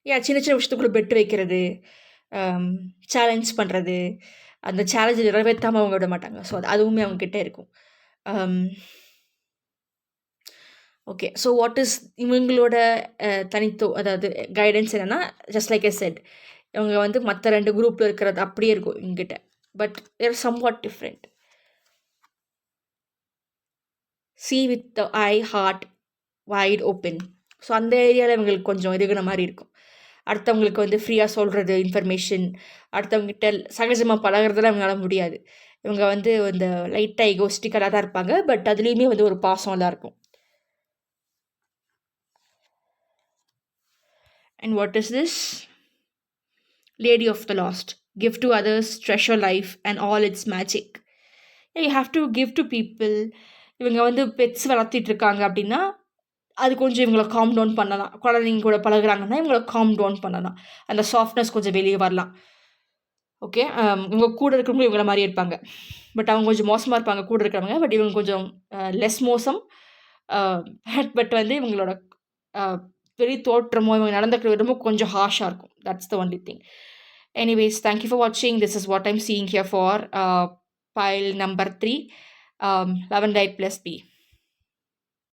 S1: சின்ன சின்ன விஷயத்துக்குள்ள பெட் வைக்கிறது, சேலஞ்ச் பண்ணுறது, அந்த சேலஞ்சை நிறைவேற்றாமல் அவங்க விட மாட்டாங்க. ஸோ அதுவுமே அவங்கக்கிட்ட இருக்கும். ஓகே, ஸோ வாட் இஸ் இவங்களோட அதாவது கைடன்ஸ் என்னென்னா, ஜஸ்ட் லைக் ஐ செட், இவங்க வந்து மற்ற 2 குரூப்பில் இருக்கிறது அப்படியே இருக்கும் இவங்ககிட்ட. But they're somewhat different. See with the eye heart wide open. So அந்த ஏரியாவில் இவங்களுக்கு கொஞ்சம் இதுகிற மாதிரி இருக்கும். அடுத்தவங்களுக்கு வந்து ஃப்ரீயாக சொல்கிறது இன்ஃபர்மேஷன், அடுத்தவங்ககிட்ட சகஜமாக பழகிறதுலாம் இவங்களால முடியாது. இவங்க வந்து இந்த லைட்டாக ஈகோஸ்டிக்கலாக தான் இருப்பாங்க, பட் அதுலேயுமே வந்து ஒரு பாசம் தான் இருக்கும். And what is this? Lady of the Lost. Give to others, treasure life and all its magic. You have to give to people. இவங்க வந்து பெட்ஸ் வளர்த்திட்டு இருக்காங்க அப்படின்னா அது கொஞ்சம் இவங்களை காம் டவுன் பண்ணலாம். குழந்தைங்க கூட பழகுறாங்கன்னா இவங்களை காம் டவுன் பண்ணலாம். அந்த சாஃப்ட்னஸ் கொஞ்சம் வெளியே வரலாம். ஓகே, இவங்க கூட இருக்கிறவங்க இவங்கள மாதிரி இருப்பாங்க, பட் அவங்க கொஞ்சம் மோசமாக இருப்பாங்க கூட இருக்கிறவங்க. பட் இவங்க கொஞ்சம் லெஸ் மோசம். பட் வந்து இவங்களோட வெளி தோற்றமோ இவங்க நடந்துக்கிற விதமோ கொஞ்சம் ஹார்ஷாக இருக்கும். That's the only thing. Anyways, thank you for watching. This is what I'm seeing here for pile number 3, 11 right plus B.